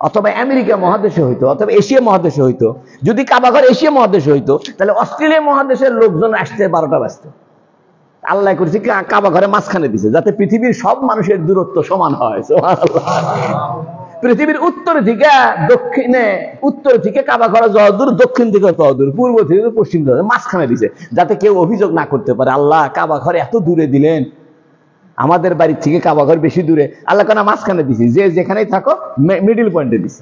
অথবা আমেরিকা মহাদেশে হইতো, অথবা এশিয়া মহাদেশে হইতো, যদি কাবা ঘর এশিয়া মহাদেশে হইতো, তাহলে অস্ট্রেলিয়া মহাদেশের লোকজন আসতে 12টা বাজত। আল্লাহ করেছে কাবা ঘরে মাঝখানে দিছে, যাতে পৃথিবীর সব মানুষের দূরত্ব সমান হয়। পৃথিবীর উত্তর থেকে দক্ষিণে, উত্তর থেকে কাবা ঘর যত দূর, দক্ষিণ থেকে তত দূর, পূর্ব থেকে পশ্চিম থেকে, মাঝখানে দিছে, যাতে কেউ অভিযোগ না করতে পারে আল্লাহ কাবা ঘর এত দূরে দিলেন, আমাদের বাড়ির থেকে কাবা ঘর বেশি দূরে। আল্লাহ কেন মাঝখানে দিছি, যে যেখানেই থাকো মিডিল পয়েন্টে দিছি।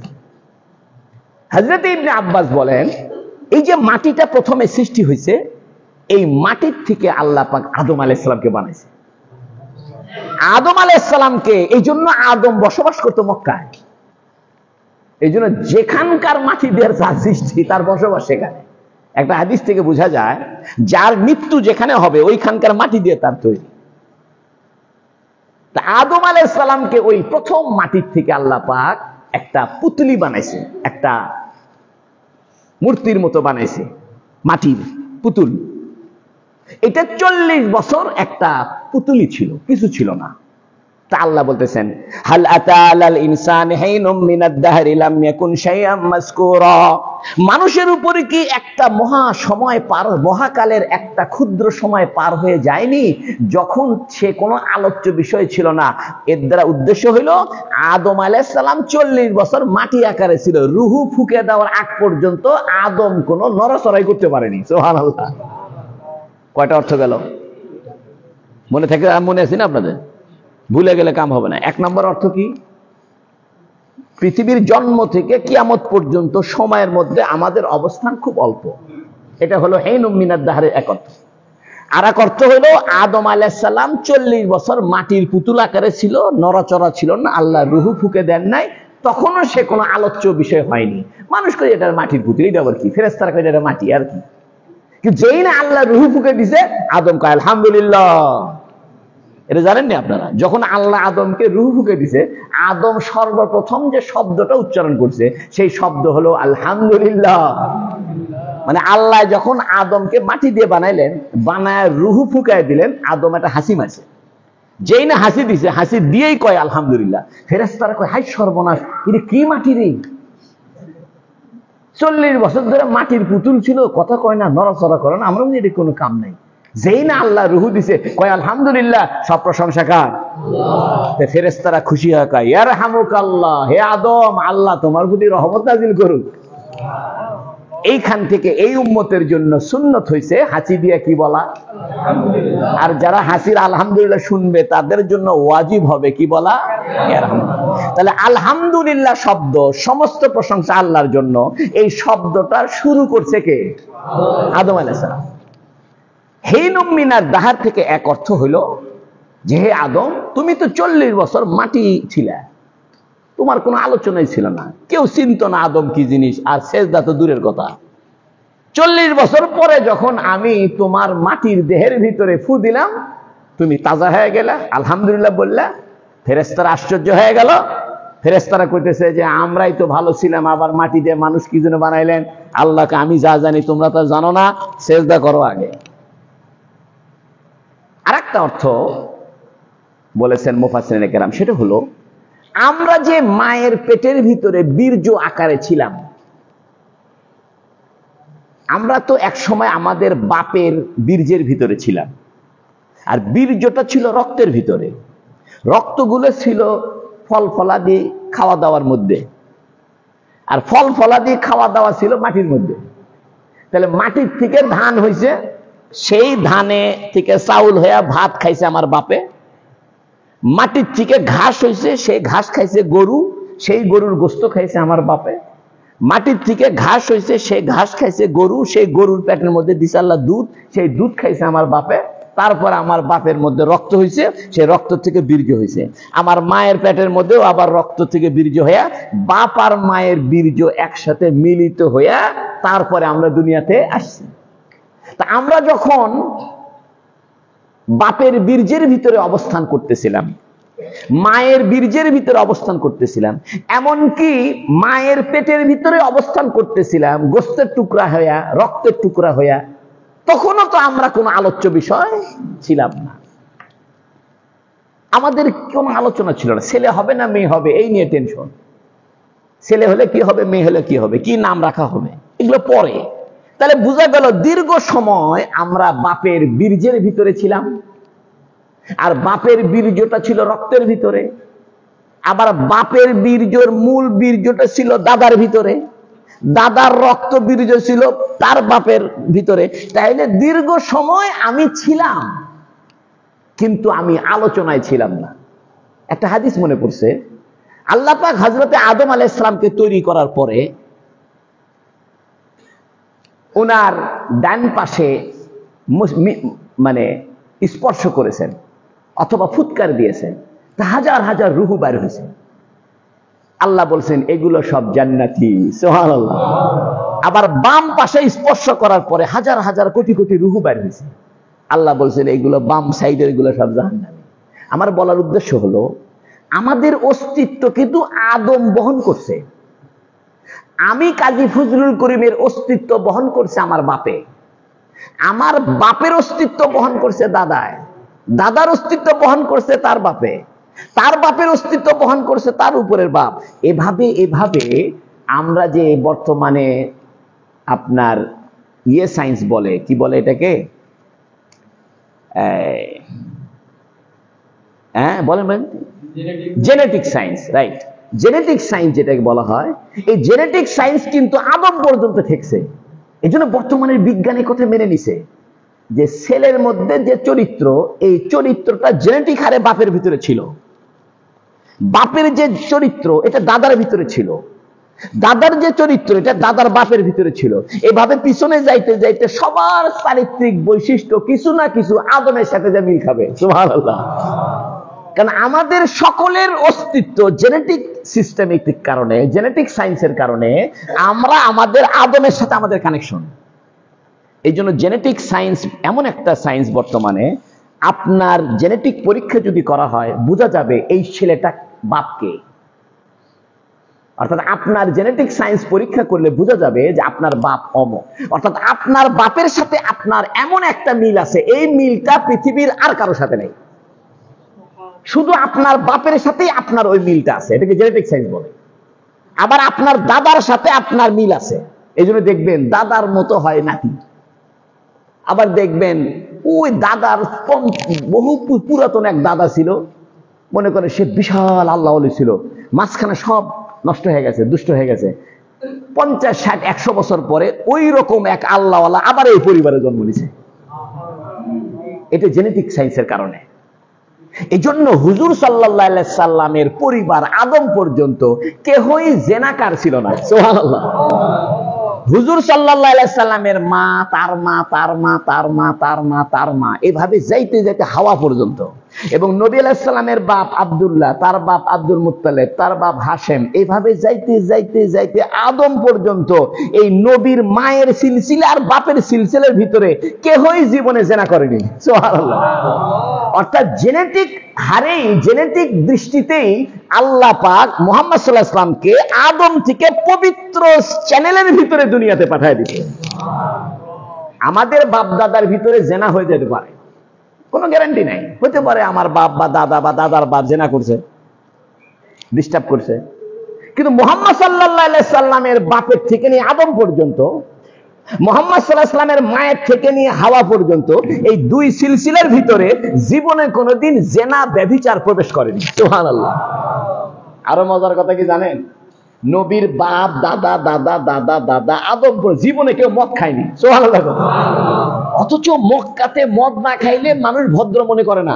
হযরত ইবনে আব্বাস বলেন, এই যে মাটিটা প্রথমে সৃষ্টি হয়েছে, এই মাটির থেকে আল্লাহ পাক আদম আলাইহিস সালামকে বানাইছে। আদম আলাইহিস সালামকে এই জন্য আদম বসবাস করতো মক্কায়। এই জন্য যেখানকার মাটি দিয়ে যার সৃষ্টি, তার বসবাস সেখানে। একটা হাদিস থেকে বোঝা যায়, যার মৃত্যু যেখানে হবে ওইখানকার মাটি দিয়ে তার তৈরি। আদম আলাইহিস সালামকে ওই প্রথম মাটির থেকে আল্লাহ পাক একটা পুতলি বানাইছে, একটা মূর্তির মতো বানাইছে, মাটির পুতুল। এটা 40 বছর একটা পুতুলি ছিল, কিছু ছিল না। তা আল্লাহ বলতেছেন, হাল আতা আলাল ইনসানি হাইনুম মিনাদ দাহরি লাম ইয়াকুন শাইআম মাযকুরা। মানুষের উপরে কি একটা মহা সময় পার, মহাকালের একটা ক্ষুদ্র সময় পার হয়ে যায়নি যখন সে কোনো আলোচ্য বিষয় ছিল না? এর দ্বারা উদ্দেশ্য হইল আদম আলাইহিস সালাম 40 বছর মাটি আকারে ছিল, রুহু ফুঁকে দেওয়ার আগ পর্যন্ত আদম কোনো নড়াচড়াই করতে পারেনি। সুবহানাল্লাহ। কয়টা অর্থ গেল? মনে থাকে, মনে আছে না আপনাদের? ভুলে গেলে কাম হবে না। 1 নম্বর অর্থ কি? পৃথিবীর জন্ম থেকে কিয়ামত পর্যন্ত সময়ের মধ্যে আমাদের অবস্থান খুব অল্প। এটা হলো হেইনুম মিনাদ দাহরের এক অর্থ। আর এক অর্থ হলো আদম আলাইহিস সালাম 40 বছর মাটির পুতুল আকারে ছিল, নড়াচড়া ছিল না, আল্লাহ রুহু ফুকে দেন নাই, তখনও সে কোনো আলোচ্য বিষয় হয়নি। মানুষ কই এটা মাটির পুতুল, এটা আবার কি? ফেরেশতারা কই এটা মাটি আর কি। কিন্তু যেই না আল্লাহ রুহু ফুকে দিছে, আদম কয় আলহামদুলিল্লাহ। এটা জানেন না আপনারা? যখন আল্লাহ আদমকে রুহু ফুকে দিছে, আদম সর্বপ্রথম যে শব্দটা উচ্চারণ করছে সেই শব্দ হলো আলহামদুলিল্লাহ। মানে আল্লাহ যখন আদমকে মাটি দিয়ে বানাইলেন, বানায় রুহু ফুকায় দিলেন, আদম একটা হাসি মারছে। যেই না হাসি দিছে, হাসি দিয়েই কয় আলহামদুলিল্লাহ। ফেরেশতারা কয় হাই সর্বনাশ, এটা কি মাটি রে? 40 বছর ধরে মাটির পুতুল ছিল, কথা কয় না, নড়াচড়া করে না, আমরা এটা কোনো কাম নাই। যেই না আল্লাহ রুহু দিছে, কয় আলহামদুলিল্লাহ, সব প্রশংসা কার? আল্লাহ। ফেরেশতারা খুশি হয়, কয় ইয়ারহামুকাল্লাহ, হে আদম, আল্লাহ তোমার প্রতি রহমত নাজিল করুক। এইখান থেকে এই উম্মতের জন্য সুন্নত হইছে হাসি দিয়ে কি বলা? আর যারা হাসির আলহামদুলিল্লাহ শুনবে তাদের জন্য ওয়াজিব হবে কি বলা? তাহলে আলহামদুলিল্লাহ শব্দ, সমস্ত প্রশংসা আল্লাহর জন্য, এই শব্দটা শুরু করছে কে? আদম আলাইহিস সালাম। হেইনুম মিনাদ দাহর থেকে এক অর্থ হইল যে হে আদম, তুমি তো 40 বছর মাটি ছিলা, তোমার কোনো আলোচনাই ছিল না, কেউ চিনত না আদম কি জিনিস, আর সেজদা তো দূরের কথা। 40 বছর পরে যখন আমি তোমার মাটির দেহের ভিতরে ফু দিলাম, তুমি তাজা হয়ে গেলা, আলহামদুলিল্লাহ বললা। ফেরেশতারা আশ্চর্য হয়ে গেল। ফেরেশতারা কইতেছে যে আমরাই তো ভালো ছিলাম, আবার মাটি দিয়ে মানুষ কি জন্য বানাইলেন? আল্লাহকে আমি যা জানি তোমরা তা জানো না, সেজদা করো আগে। আরেকটা অর্থ বলেছেন মুফাসসিরিনে কেরাম, সেটা হলো আমরা যে মায়ের পেটের ভিতরে বীর্য আকারে ছিলাম, আমরা তো এক সময় আমাদের বাপের বীর্যের ভিতরে ছিলাম, আর বীর্যটা ছিল রক্তের ভিতরে, রক্তগুলো ছিল ফল ফলাদি খাওয়া দাওয়ার মধ্যে, আর ফল ফলাদি খাওয়া দাওয়া ছিল মাটির মধ্যে। তাহলে মাটির থেকে ধান হয়েছে, সেই ধানে থেকে চাউল হয়ে ভাত খাইছে আমার বাপে। মাটির থেকে ঘাস হয়েছে, সেই ঘাস খাইছে গরু, সেই গরুর গোস্ত খাইছে আমার বাপে। মাটির থেকে ঘাস হয়েছে, সেই ঘাস খাইছে গরু, সেই গরুর পেটের মধ্যে দিছে আল্লাহ দুধ, সেই দুধ খাইছে আমার বাপে। তারপর আমার বাপের মধ্যে রক্ত হয়েছে, সেই রক্ত থেকে বীর্য হয়েছে। আমার মায়ের পেটের মধ্যেও আবার রক্ত থেকে বীর্য হইয়া, বাপ আর মায়ের বীর্য একসাথে মিলিত হইয়া তারপরে আমরা দুনিয়াতে আসছি। তা আমরা যখন বাপের বীর্যের ভিতরে অবস্থান করতেছিলাম, মায়ের বীর্যের ভিতরে অবস্থান করতেছিলাম, এমনকি মায়ের পেটের ভিতরে অবস্থান করতেছিলাম, গোস্তের টুকরা হইয়া, রক্তের টুকরা হইয়া, তখনও তো আমরা কোনো আলোচ্য বিষয় ছিলাম না। আমাদের কোনো আলোচনা ছিল না, ছেলে হবে না মেয়ে হবে এই নিয়ে টেনশন। ছেলে হলে কি হবে, মেয়ে হলে কি হবে, কি নাম রাখা হবে, এগুলো পরে। তাহলে বোঝা গেল দীর্ঘ সময় আমরা বাপের বীর্যের ভিতরে ছিলাম, আর বাপের বীর্যটা ছিল রক্তের ভিতরে, আবার বাপের বীর্যর মূল বীর্যটা ছিল দাদার ভিতরে, দাদার রক্ত বীর্য ছিল তার বাপের ভিতরে। তাইলে দীর্ঘ সময় আমি ছিলাম, কিন্তু আমি আলোচনায় ছিলাম না। একটা হাদিস মনে পড়ছে, আল্লাহ পাক হযরতে আদম আলাইহিস সালামকে তৈরি করার পরে ওনার ডান পাশে মানে স্পর্শ করেছেন অথবা ফুৎকার দিয়েছেন, তা হাজার হাজার রূহ বের হয়েছে। আল্লাহ বলছেন এগুলো সব জান্নাতি, সুবহানাল্লাহ। আবার বাম পাশে স্পর্শ করার পরে হাজার হাজার কোটি কোটি রূহ বের হয়েছে। আল্লাহ বলছেন এগুলো বাম সাইডের, এগুলো সব জাহান্নামী। আমার বলার উদ্দেশ্য হলো আমাদের অস্তিত্ব কিন্তু আদম বহন করছে। আমি কাজী ফজলুল করিমের অস্তিত্ব বহন করছে আমার বাপে, আমার বাপের অস্তিত্ব বহন করছে দাদায়, দাদার অস্তিত্ব বহন করছে তার বাপে, তার বাপের অস্তিত্ব বহন করছে তার উপরের বাপ। এভাবে এভাবে আমরা যে বর্তমানে আপনার সায়েন্স বলে, কি বলে এটাকে, বলেন genetic science, right, genetic science যেটাকে বলা হয়, এই জেনেটিক সায়েন্স কিন্তু আদম পর্যন্ত ঠেকছে। এই জন্য বর্তমানের বিজ্ঞানী কথা মেনে নিছে যে ছেলের মধ্যে যে চরিত্র, এই চরিত্রটা জেনেটিক হারে বাপের ভিতরে ছিল। বাপের যে চরিত্র এটা দাদার ভিতরে ছিল, দাদার যে চরিত্র এটা দাদার বাপের ভিতরে ছিল। এভাবে পিছনে যাইতে যাইতে সবার চারিত্রিক বৈশিষ্ট্য কিছু না কিছু আদমের সাথে যা মিল খাবে। সুবহানাল্লাহ। কারণ আমাদের সকলের অস্তিত্ব জেনেটিক সিস্টেমিক কারণে, জেনেটিক সায়েন্সের কারণে আমরা আমাদের আদমের সাথে আমাদের কানেকশন। এই জন্য জেনেটিক সায়েন্স এমন একটা সায়েন্স বর্তমানে, আপনার জেনেটিক পরীক্ষা যদি করা হয় বোঝা যাবে এই ছেলেটা বাপকে। অর্থাৎ আপনার জেনেটিক সায়েন্স পরীক্ষা করলে বোঝা যাবে যে আপনার বাপ অমুক। অর্থাৎ আপনার বাপের সাথে আপনার এমন একটা মিল আছে, এই মিলটা পৃথিবীর আর কারোর সাথে নেই, শুধু আপনার বাপের সাথেই আপনার ওই মিলটা আছে, এটাকে জেনেটিক সায়েন্স বলে। আবার আপনার দাদার সাথে আপনার মিল আছে, এই জন্য দেখবেন দাদার মতো হয় নাতি। আবার দেখবেন ওই দাদার বহু পুরাতন এক দাদা ছিল, মনে করে সে বিশাল আল্লাহ ওলি ছিল, মাঝখানে সব নষ্ট হয়ে গেছে, দুষ্ট হয়ে গেছে। 50, 60, 100 বছর পরে ওই রকম এক আল্লাহওয়ালা আবার এই পরিবারে জন্ম নিছে। এটা জেনেটিক সায়েন্সের কারণে। এই জন্য হুজুর সাল্লাল্লাহু আলাইহি সাল্লামের পরিবার আদম পর্যন্ত কেহই জেনাকার ছিল না। সুবহানাল্লাহ। হুজুর সাল্লাল্লাহু আলাইহি সাল্লামের মা, তার মা, তার মা, তার মা, তার মা, তার মা, এভাবে যাইতে যাইতে হাওয়া পর্যন্ত। এবং নবী আলাইহিস সালামের বাপ আব্দুল্লাহ, তার বাপ আব্দুল মুত্তালিব, তার বাপ হাশেম, এইভাবে যাইতে যাইতে যাইতে আদম পর্যন্ত এই নবীর মায়ের সিলসিলা আর বাপের সিলসিলার ভিতরে কেহই জীবনে জেনা করেনি। সুবহানাল্লাহ। অর্থাৎ জেনেটিক হারেই, জেনেটিক দৃষ্টিতেই আল্লাহ পাক মুহাম্মদ সাল্লাল্লাহু আলাইহি ওয়াসাল্লামকে আদম থেকে পবিত্র চ্যানেলের ভিতরে দুনিয়াতে পাঠিয়ে দিয়েছে। আমাদের বাপ দাদার ভিতরে জেনা হয়ে যেতে পারে, কোনো গ্যারান্টি নাই। হতে পারে আমার বাপ বা দাদা বা দাদার বাপ জেনা করছে, ডিস্টার্ব করছে, কিন্তু মুহাম্মদ সাল্লাল্লাহু আলাইহি সাল্লামের বাপের থেকে নিয়ে আদম পর্যন্ত, মুহাম্মদ সাল্লাল্লাহু আলাইহি সাল্লামের মায়ের থেকে নিয়ে হাওয়া পর্যন্ত এই দুই সিলসিলার ভিতরে জীবনে কোনোদিন জেনা ব্যভিচার প্রবেশ করেনি। সুবহানাল্লাহ। আরো মজার কথা কি জানেন? নবীর বাপ, দাদা, দাদা, দাদা, দাদা, আদম জীবনে কেউ মদ খায়নি। সুবহানাল্লাহ। অথচ মক্কাতে মদ না খাইলে মানুষ ভদ্র মনে করে না।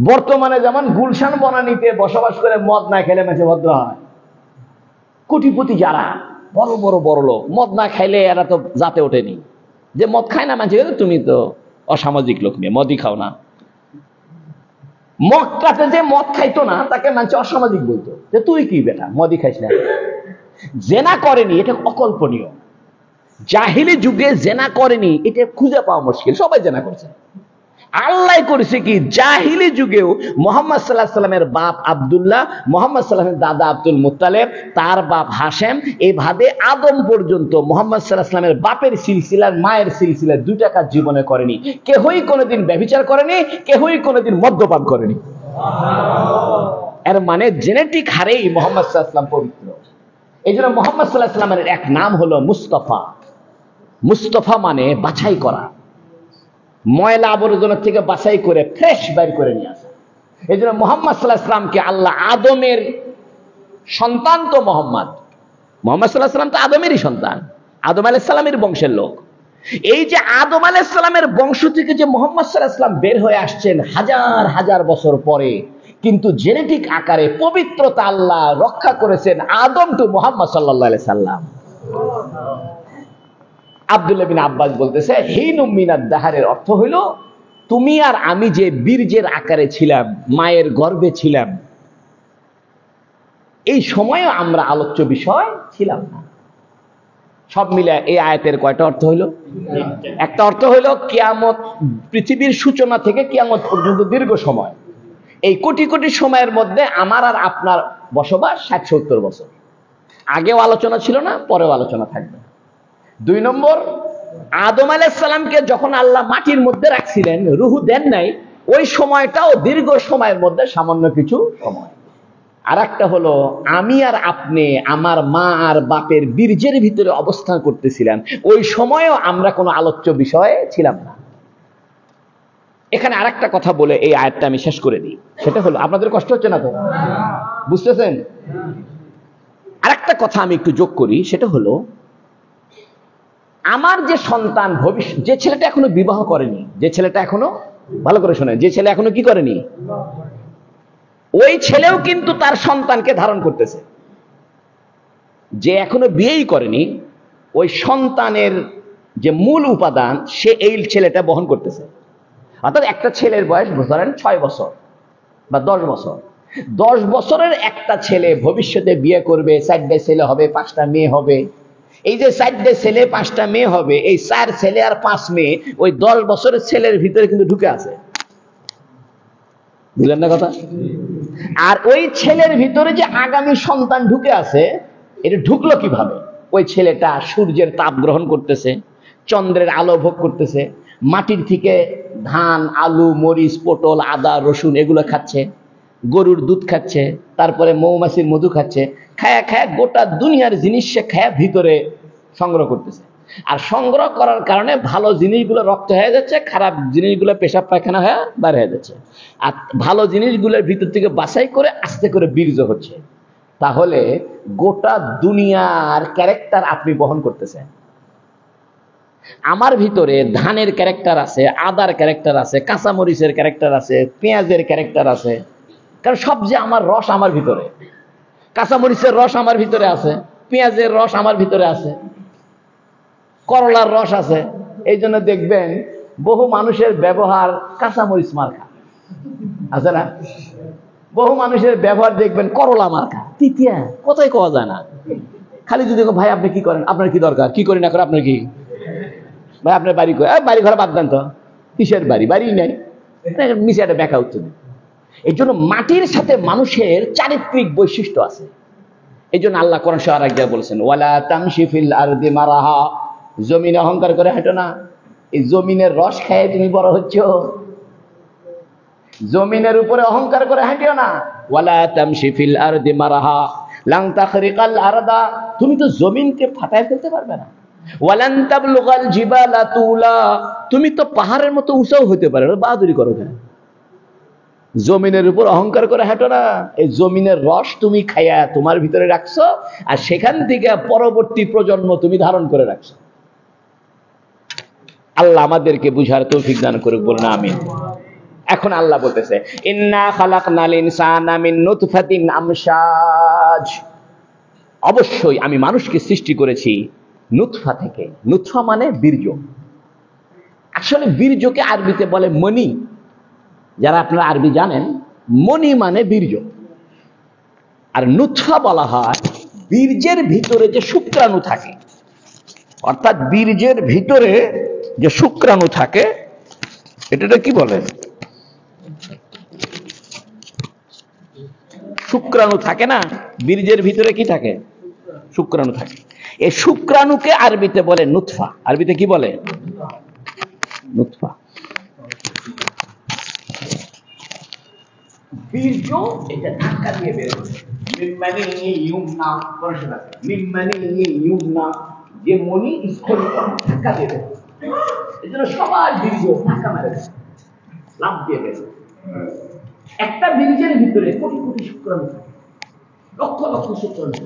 বর্তমানে যেমন গুলশান বনানীতে বসবাস করে মদ না খেলে মানুষ ভদ্র হয়। কোটিপতি যারা বড় বড় বড় লোক, মদ না খাইলে এরা তো জাতে ওঠেনি। যে মদ খায় না মানুষ, তুমি তো অসামাজিক লোক, নিয়ে মদই খাও না। মক্কাতে যে মদ খাইতো না তাকে মানুষ অসামাজিক বলতো, যে তুই কি বেটা মদই খাইস না। জেনা করেনি এটা অকল্পনীয়। জাহিলি যুগে জেনা করেনি এটা খুঁজে পাওয়া মুশকিল, সবাই জেনা করছে। আল্লাহ করেছে কি, জাহিলি যুগেও মুহাম্মদ সাল্লাল্লাহু আলাইহি সাল্লামের বাপ আব্দুল্লাহ, মুহাম্মদ সাল্লাল্লাহু আলাইহি সাল্লামের দাদা আব্দুল মুত্তালিব, তার বাপ হাশেম, এইভাবে আদম পর্যন্ত মুহাম্মদ সাল্লাল্লাহু আলাইহি সাল্লামের বাপের সিলসিলার, মায়ের সিলসিলার দুইটা কাজ জীবনে করেনি। কেহই কোনোদিন ব্যভিচার করেনি, কেহই কোনোদিন মদ্যপান করেনি। এর মানে জেনেটিক হারেই মুহাম্মদ সাল্লাল্লাহু আলাইহি সাল্লাম পবিত্র। এই জন্য মুহাম্মদ সাল্লাল্লাহু আলাইহি সাল্লামের এক নাম হলো মুস্তাফা। মুস্তাফা মানে বাছাই করা, ময়লা আবর্জনা থেকে বাছাই করে ফ্রেশ বের করে নিয়ে আসা। এই জন্য মুহাম্মদ সাল্লাল্লাহু আলাইহি সাল্লামকে আল্লাহ আদমের সন্তান, তো মুহাম্মদ সাল্লাল্লাহু আলাইহি সাল্লাম তো আদমেরই সন্তান, আদম আলাইহিস সালামের বংশের লোক। এই যে আদম আলাইহিস সালামের বংশ থেকে যে মুহাম্মদ সাল্লাল্লাহু আলাইহি সাল্লাম বের হয়ে আসছেন হাজার হাজার বছর পরে, কিন্তু জেনেটিক আকারে পবিত্রতা আল্লাহ রক্ষা করেছেন আদম টু মুহাম্মদ সাল্লাল্লাহু আলাইহি সাল্লাম। আব্দুল্লাহ বিন আব্বাস বলতেছে, হিনুম মিনাদ দাহারের অর্থ হইল তুমি আর আমি যে বীর্যের আকারে ছিলাম, মায়ের গর্ভে ছিলাম, এই সময়ও আমরা আলোচ্য বিষয় ছিলাম না। সব মিলে এই আয়াতের কয়টা অর্থ হইল? একটা অর্থ হইল কিয়ামত, পৃথিবীর সূচনা থেকে কিয়ামত পর্যন্ত দীর্ঘ সময়, এই কোটি কোটি সময়ের মধ্যে আমার আর আপনার বসবাস 60-70 বছর। আগেও আলোচনা ছিল না, পরেও আলোচনা থাকবে। 2 নম্বর, আদম আলাইহিস সালামকে যখন আল্লাহ মাটির মধ্যে রাখছিলেন, রূহ দেন নাই, ওই সময়টাও দীর্ঘ সময়ের মধ্যে সামান্য কিছু সময়। আর একটা হলো আমি আর আপনি আমার মা আর বাপের বীর্যের ভিতরে অবস্থান করতেছিলাম, ওই সময়ও আমরা কোনো আলোচ্য বিষয়ে ছিলাম না। এখানে আরেকটা কথা বলে এই আয়াতটা আমি শেষ করে দিই, সেটা হলো, আপনাদের কষ্ট হচ্ছে না তো? বুঝতেছেন? আরেকটা কথা আমি একটু যোগ করি, সেটা হলো আমার যে সন্তান ভবিষ্যৎ, যে ছেলেটা এখনো বিবাহ করেনি, যে ছেলেটা এখনো, ভালো করে শোনেন, যে ছেলে এখনো কি করেনি, ওই ছেলেও কিন্তু তার সন্তানকে ধারণ করতেছে। যে এখনো বিয়েই করেনি, ওই সন্তানের যে মূল উপাদান সে এই ছেলেটা বহন করতেছে। অর্থাৎ একটা ছেলের বয়স ধরেন 6 বছর বা 10 বছর, 10 বছরের একটা ছেলে ভবিষ্যতে বিয়ে করবে, 4টা ছেলে হবে, 5টা মেয়ে হবে। এই যে 4টা ছেলে 5টা মেয়ে হবে, এই 4 ছেলে আর 5 মেয়ে ওই 10 বছরের ছেলের ভিতরে কিন্তু ঢুকে আছে। বুঝলেন না কথা? আর ওই ছেলের ভিতরে যে আগামী সন্তান ঢুকে আছে, এটা ঢুকলো কিভাবে? ওই ছেলেটা সূর্যের তাপ গ্রহণ করতেছে, চন্দ্রের আলো ভোগ করতেছে, মাটির থেকে ধান, আলু, মরিচ, পটল, আদা, রসুন এগুলো খাচ্ছে, গরুর দুধ খাচ্ছে, তারপরে মৌমাছির মধু খাচ্ছে। খায়া খায়া গোটা দুনিয়ার জিনিস সে খায়া ভিতরে সংগ্রহ করতেছে। আর সংগ্রহ করার কারণে ভালো জিনিসগুলো রক্ত হয়ে যাচ্ছে, খারাপ জিনিসগুলো পেশাব পায়খানা হয়ে বার হয়ে যাচ্ছে। আর ভালো জিনিসগুলোর ভিতর থেকে বাছাই করে আস্তে করে বীর্য হচ্ছে। তাহলে গোটা দুনিয়ার ক্যারেক্টার আপনি বহন করতেছেন। আমার ভিতরে ধানের ক্যারেক্টার আছে, আদার ক্যারেক্টার আছে, কাঁচামরিচের ক্যারেক্টার আছে, পেঁয়াজের ক্যারেক্টার আছে। কারণ সব যে আমার রস আমার ভিতরে, কাঁচামরিচের রস আমার ভিতরে আছে, পেঁয়াজের রস আমার ভিতরে আছে, করলার রস আছে। এই জন্য দেখবেন বহু মানুষের ব্যবহার কাঁচামরিচ মার্কা আছে না? বহু মানুষের ব্যবহার দেখবেন করলা মার্কা, তিতিয়া, কোথায় কোয়া যায় না। খালি যদি ভাই আপনি কি করেন, আপনার কি দরকার, কি করি না করে আপনার কি, ভাই আপনার বাড়ি করে, বাড়ি ঘর বাদ দেন তো, কিসের বাড়ি, বাড়ি নেই, মিশে একটা ব্যাখ্যা উত্তর। এই জন্য মাটির সাথে মানুষের চারিত্রিক বৈশিষ্ট্য আছে। এই জন্য আল্লাহ কোরআন শরীফে আরেক জায়গায় বলেছেন, ওয়ালা তামশি ফিল আরদি মারাহা, জমিনে অহংকার করে হাঁটো না। এই জমিনের রস খেয়ে তুমি বড় হচ্ছ, জমিনের উপরে অহংকার করে হাঁটিও না। ওয়ালা তামশি ফিল আরদি মারাহা লাং তাখরিকাল আরদা, তুমি তো জমিনকে ফাটায় ফেলতে পারবে না। ওয়ালান তাবলুগাল জিবালা তুলা, তুমি তো পাহাড়ের মতো উঁচাও হতে পারবে না। বাহাদুরি করো কেন? জমিনের উপর অহংকার করে হাঁটো না। এই জমিনের রস তুমি খাইয়া তোমার ভিতরে রাখছো, আর সেখান থেকে পরবর্তী প্রজন্ম তুমি ধারণ করে রাখছো। আল্লাহ আমাদেরকে বুঝার তৌফিক দান করুক, বলুন আমিন। এখন আল্লাহ বলতেছে, ইন্না খালাকনাল ইনসানা মিন নুতফাতিন আমশাজ, অবশ্যই আমি মানুষকে সৃষ্টি করেছি নুতফা থেকে। নুতফা মানে বীর্য। আসলে বীর্যকে আরবিতে বলে মনি। যারা আপনারা আরবি জানেন, মনি মানে বীর্য। আর নুতফা বলা হয় বীর্যের ভিতরে যে শুক্রাণু থাকে, অর্থাৎ বীর্যের ভিতরে যে শুক্রাণু থাকে, এটা কি বলে, শুক্রাণু থাকে না, বীর্যের ভিতরে কি থাকে, শুক্রাণু থাকে। এই শুক্রাণুকে আরবিতে বলে নুতফা। আরবিতে কি বলে? নুতফা। বীর্য এটা ধাক্কা দিয়ে বের হয়, মিম্মানি ইউমনা, পড়াশোনা আছে, মিম্মানি ইউমনা, যে মনি স্খলিত ধাক্কা দিয়ে বের হয়। এজন্য সবাই বীর্য ধাক্কা মারে, লাফ দিয়ে বের হয়। একটা বীর্যের ভিতরে কোটি কোটি শুক্রাণু থাকে, লক্ষ লক্ষ শুক্রাণু।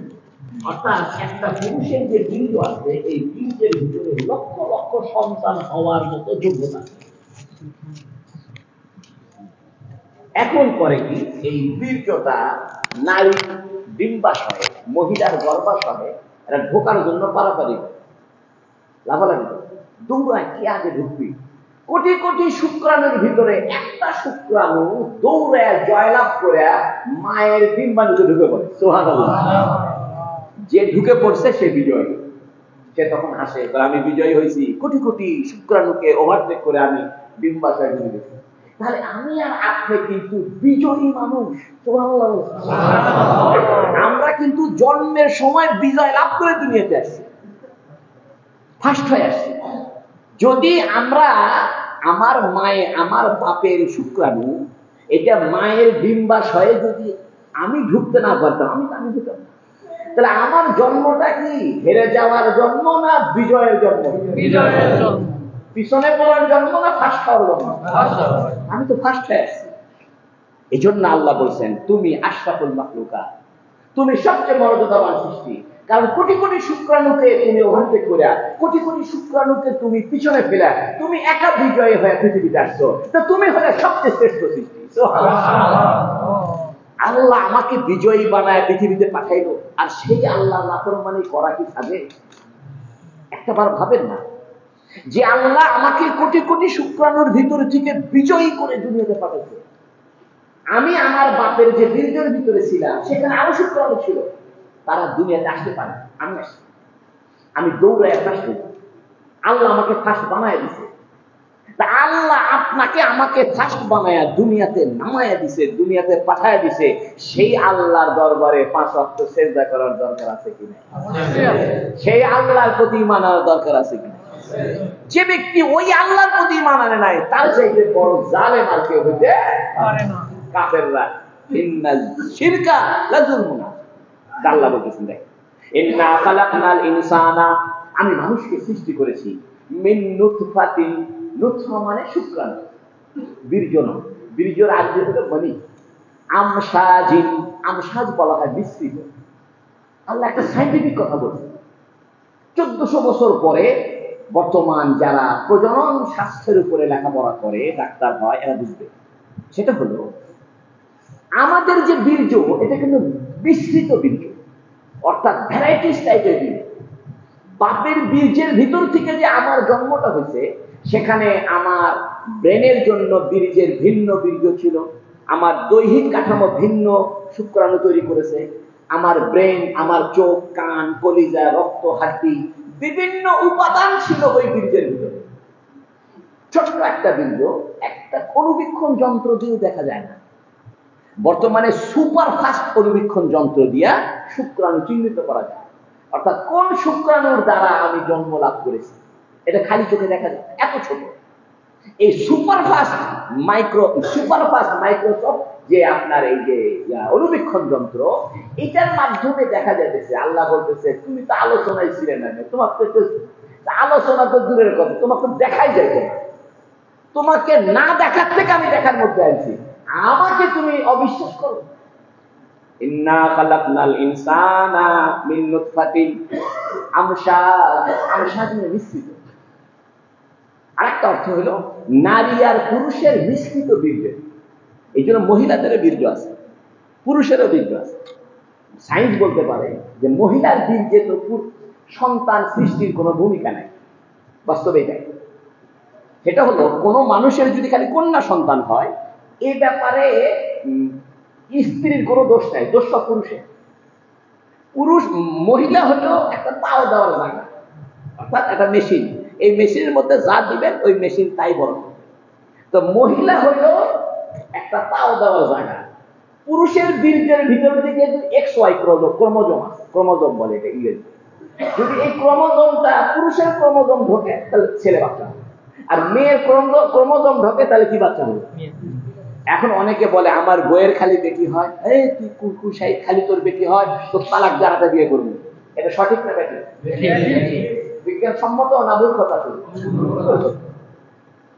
অর্থাৎ একটা পুরুষের যে বীর্য আছে, এই বীর্যের ভিতরে লক্ষ লক্ষ সন্তান হওয়ার মতো যোগ্যতা। এখন করে কি, এই বীর্যটা নারী ডিম্বাশয়ে, মহিলার গর্ভাশয়ে এটা ঢোকার জন্য পারাপারি করে, লাফালাফি করে, দৌড়ায়, কি আগে ঢুকবি। কোটি কোটি শুক্রাণুর ভিতরে একটা শুক্রাণু দৌড়ায় জয়লাভ করে মায়ের ডিম্বাণুতে ঢুকে পড়ে। সুবহানাল্লাহ। যে ঢুকে পড়ছে সে বিজয়ী। সে তখন হাসে, আমি বিজয়ী হয়েছি, কোটি কোটি শুক্রাণুকে ওভারটেক করে আমি ডিম্বাশয়ে ঢুকে গেছি। তাহলে আমি আর আপনি কিন্তু বিজয়ী মানুষ। সুবহানাল্লাহ। আমরা কিন্তু জন্মের সময় বিজয় লাভ করে দুনিয়াতে আসছি, ফার্স্ট হয়ে আসছি। যদি আমরা আমার মায়ে, আমার বাপের শুক্রাণু, এটা মায়ের ডিম্বাশয়ে যদি আমি ঢুকতে না পারতাম, আমি ঢুকতাম না। তাহলে আমার জন্মটা কি হেরে যাওয়ার জন্ম না বিজয়ের জন্ম? বিজয়ের জন্ম। পিছনে পড়ার জন্ম না ফার্স্ট হওয়ার জন্ম? আমি তো ফার্স্ট হয়ে আসছি। এই জন্য আল্লাহ বলছেন, তুমি আশরাফুল মাখলুকাত, তুমি সবচেয়ে মর্যাদাবান সৃষ্টি। কারণ কোটি কোটি শুক্রাণুকে তুমি ওভারটেক করে, কোটি কোটি শুক্রাণুকে তুমি পিছনে ফেলে তুমি একা বিজয়ী হয়ে পৃথিবীতে আসছো। তো তুমি হলে সবচেয়ে শ্রেষ্ঠ সৃষ্টি। আল্লাহ আমাকে বিজয়ী বানায় পৃথিবীতে পাঠাইলো, আর সেই আল্লাহ নাফরমানি করা কি সাজে? একটাবার ভাবেন না যে আল্লাহ আমাকে কোটি কোটি শুক্রাণুর ভিতর থেকে বিজয়ী করে দুনিয়াতে পাঠাইছে। আমি আমার বাপের যে বীর্যের ভিতরে ছিলাম সেখানে আরো শুক্রাণু ছিল, তারা দুনিয়াতে আসতে পারে, আমি আসি, আমি দৌড়ায় ফার্স্ট, আল্লাহ আমাকে ফার্স্ট বানায় দিছে। তা আল্লাহ আপনাকে আমাকে ফার্স্ট বানায়া দুনিয়াতে নামায়া দিছে, দুনিয়াতে পাঠায়া দিছে, সেই আল্লাহর দরবারে 5 ওয়াক্ত সিজদা করার দরকার আছে কিনা? সেই আল্লাহর প্রতি মানার দরকার আছে কিনা? যে ব্যক্তি ওই আল্লাহর প্রতি ঈমান আনে নাই, তার চাইতে বড় জালেম আর কেউ হইতে পারে না। কাফেররা ইন্নাল শিরকা লাযুলমুন, আল্লাহ বলতেছেন দেখ, ইন্না খালাকনাল ইনসানা, আমি মানুষকে সৃষ্টি করেছি মিন নুতফাতিন, নুতফা মানে শুক্রাণু, বীর্য নয়, বীর্যের আগে হলো মনি, আমশাজিন, আমশাজ বলা হয় মিশ্রিত। আল্লাহ একটা সাইন্টিফিক কথা বলছে, 1400 বছর পরে বর্তমান যারা প্রজনন শাস্ত্রের উপরে লেখাপড়া করে, ডাক্তার হয়, এরা বুঝবে। সেটা হলো আমাদের যে বীর্য, এটা কিন্তু মিশ্রিত বীর্য, অর্থাৎ ভ্যারাইটিস টাইপের বীর্য। বাপের বীর্যের ভিতর থেকে যে আমার জন্মটা হয়েছে, সেখানে আমার ব্রেনের জন্য বীর্যের ভিন্ন বীর্য ছিল, আমার দৈহিক কাঠামো ভিন্ন শুক্রাণু তৈরি করেছে, আমার ব্রেন, আমার চোখ, কান, কলিজা, রক্ত, হাড্ডি, বিভিন্ন উপাদান ছিল ওই বীর্যের ভিতরে। ছোট্ট একটা বীর্য, একটা অনুবীক্ষণ যন্ত্র দিয়ে দেখা যায় না। বর্তমানে সুপার ফাস্ট অনুবীক্ষণ যন্ত্র দিয়া শুক্রাণু চিহ্নিত করা যায়, অর্থাৎ কোন শুক্রাণুর দ্বারা আমি জন্ম লাভ করেছি এটা খালি চোখে দেখা যায়, এত ছোট। এই সুপার ফাস্ট মাইক্রোস্কোপ যে আপনার এই যে অনুবীক্ষণ যন্ত্র, এটার মাধ্যমে দেখা যাচ্ছে। আল্লাহ বলতেছে তুমি তো আলোচনায় ছিলে না, তোমার আলোচনা তো দূরের কথা, তোমাকে দেখাই যায় না, তোমাকে না দেখার থেকে আমি দেখার মধ্যে আছি, আমাকে তুমি অবিশ্বাস করো। ইন্না খালাকনাল ইনসানা মিন নুতফাতিন আমশাজিন মিশ্রিত। আরেকটা অর্থ হলো নারী আর পুরুষের মিশ্রিত বীর্য। এই জন্য মহিলাদের বীর্য আছে, পুরুষেরও বীর্য আছে। সায়েন্স বলতে পারে যে মহিলার বীর্যে তো সন্তান সৃষ্টির কোনো ভূমিকা নাই, বাস্তবে এটাই। সেটা হলো কোনো মানুষের যদি খালি কন্যা সন্তান হয়, এই ব্যাপারে স্ত্রীর কোনো দোষ নাই, দোষ সব পুরুষের। মহিলা হলো একটা তাও দেওয়ার জায়গা, অর্থাৎ একটা মেশিন, এই মেশিনের মধ্যে যা দিবেন ওই মেশিন তাই বড়। তো মহিলা হলো একটা তাও দেওয়ার জায়গা। পুরুষের বীর্যের ভিতর থেকে XY ক্রোমোজোম আছে, ক্রোমোজোম বলে এটা ইংরেজি। যদি এই ক্রোমোজোমটা পুরুষের ক্রোমোজোম ঢোকে তাহলে ছেলে বাচ্চা, আর মেয়ের ক্রোমোজোম ঢোকে তাহলে কি বাচ্চা হবে? এখন অনেকে বলে আমার বইয়ের খালি বেটি হয়, এই তুই কুকুশাই খালি তোর বেটি হয়, তোর তালাক জানাতে বিয়ে করবি, এটা সঠিক না বেটি? বিজ্ঞান সম্মত না ভুল কথা?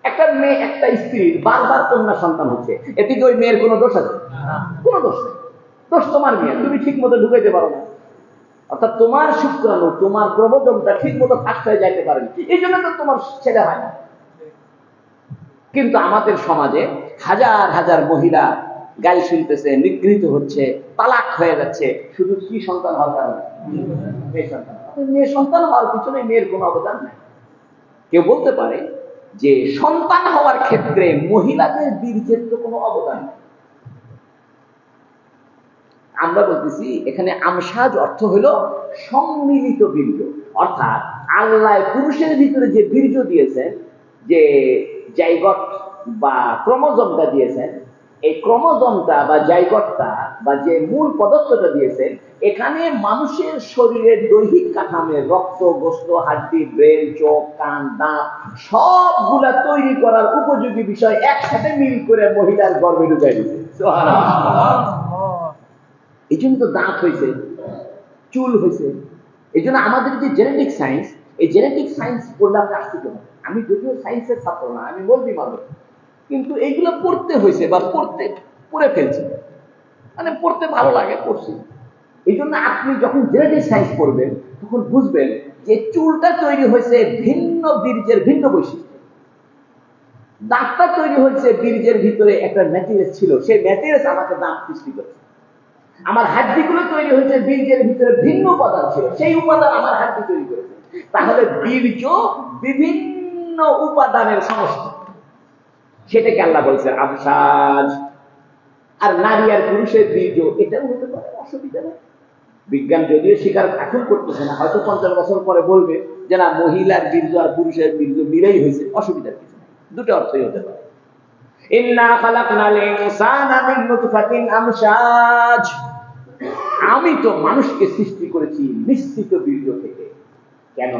একটা মেয়ে, একটা স্ত্রীর বারবার কন্যা সন্তান হচ্ছে, এতে কি ওই মেয়ের কোনো দোষ আছে? কোনো দোষ নেই, দোষ তোমার মেয়ে, তুমি ঠিক মতো ঢুকাইতে পারো না, অর্থাৎ তোমার শুক্রাণু, তোমার ক্রোমোজোমটা ঠিক মতো ফাঁস হয়ে যাইতে পারেনি, এই জন্য তো তোমার ছেলে হয় না। কিন্তু আমাদের সমাজে হাজার হাজার মহিলা গালি শুনতেছে, নিগৃহীত হচ্ছে, তালাক হয়ে যাচ্ছে, শুধু কি সন্তান হওয়ার কারণে? মেয়ে সন্তান হওয়ার পিছনে মেয়ের কোনো অবদান নেই। কেউ বলতে পারে যে সন্তান হওয়ার ক্ষেত্রে মহিলাদের বীর্যের তো কোনো অবদান নেই। আমরা বলতেছি এখানে আমশাজ অর্থ হলো সম্মিলিত বীর্য, অর্থাৎ আল্লাহ পুরুষের ভিতরে যে বীর্য দিয়েছেন, যে জাইগট বা ক্রোমোজোমটা দিয়েছেন, এই ক্রোমোজোমটা বা জাইগটটা বা যে মূল পদার্থটা দিয়েছেন, এখানে মানুষের শরীরের দৈহিক কাঠামোর রক্ত, গোস্ত, হাড্ডি, ব্রেন, চোখ, কান, দাঁত সবগুলা তৈরি করার উপযোগী বিষয় একসাথে মিল করে মহিলার গর্ভে ঢুকাই দিয়েছে। এই জন্য তো দাঁত হয়েছে, চুল হয়েছে। এই জন্য আমাদের যে জেনেটিক সায়েন্স, এই জেনেটিক সায়েন্স পড়লে আমরা আশ্চর্য হই। আমি যদিও সায়েন্সের ছাত্র না, আমি বলবি মানুষ, কিন্তু এইগুলো পড়তে হয়েছে বা পড়ে ফেলছি, মানে পড়তে ভালো লাগে, পড়ছি। এই জন্য আপনি যখন জেনেটিক সায়েন্স পড়বেন তখন বুঝবেন যে চুলটা তৈরি হয়েছে ভিন্ন বীর্যের ভিন্ন বৈশিষ্ট্য, দাঁতটা তৈরি হয়েছে বীর্যের ভিতরে একটা ম্যাটেরিয়াল ছিল, সেই ম্যাটেরিয়াল আমাকে দাঁত সৃষ্টি করেছে। আমার হাড্ডিগুলো তৈরি হয়েছে বীর্যের ভিতরে ভিন্ন উপাদান ছিল, সেই উপাদান আমার হাড্ডি তৈরি করেছে। তাহলে বীর্য বিভিন্ন উপাদানের সমষ্টি, সেটাকে আল্লাহ বলছেন আমসাজ। আর নারী আর পুরুষের বীর্য এটাও হতে পারে, অসুবিধা নেই। বিজ্ঞান যদিও স্বীকার এখন করতেছে না, হয়তো 50 বছর পরে বলবে যে না, মহিলার বীর্য আর পুরুষের বীর্য মিলেই হয়েছে, অসুবিধার কিছু নেই, দুটো অর্থই হতে পারে। ইন্না খালাকনাল ইনসানা মিন নুতফাতিন আমসাজ, আমি তো মানুষকে সৃষ্টি করেছি নিশ্চিত বীর্য থেকে। কেন?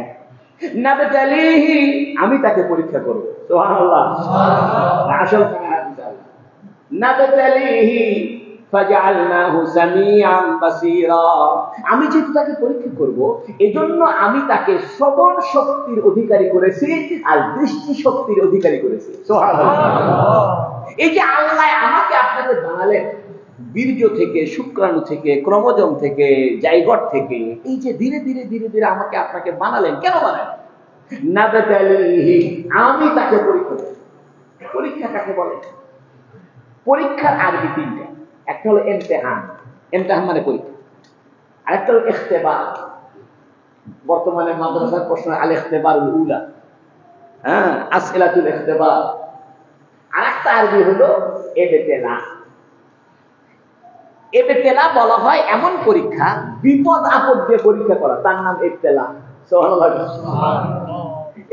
নাবতালিহি, আমি তাকে পরীক্ষা করব। সুবহানাল্লাহ, আসল নাবতালিহি ফাজআলনাহু সামিআন বাসীরা, আমি যেহেতু তাকে পরীক্ষা করব, এজন্য আমি তাকে শ্রবণ শক্তির অধিকারী করেছি আর দৃষ্টি শক্তির অধিকারী করেছি। সুবহানাল্লাহ। এই যে আল্লাহ আমাকে আপনাদের বানালেন বীর্য থেকে, শুক্রাণু থেকে, ক্রোমোজোম থেকে, জাইগট থেকে, এই যে ধীরে ধীরে ধীরে ধীরে আমাকে আপনাকে বানালেন, কেন বানালেন? নাবতালিহি, আমি তাকে পরীক্ষা করব। পরীক্ষা কাকে বলে? পরীক্ষার আরবি তিনটা, একটা হলো ইমতিহান, ইমতিহান মানে পরীক্ষা, আরেকটা হলো ইখতিবার, বর্তমানে মাদ্রাসার প্রশ্ন আল ইখতিবারুল উলা, আসইলাতুল ইখতিবার। আরেকটা আরবি হলো ইবতিলা। ইবতিলা বলা হয় এমন পরীক্ষা, বিপদ আপদ দিয়ে পরীক্ষা করা, তার নাম ইবতিলা। সুবহানাল্লাহ।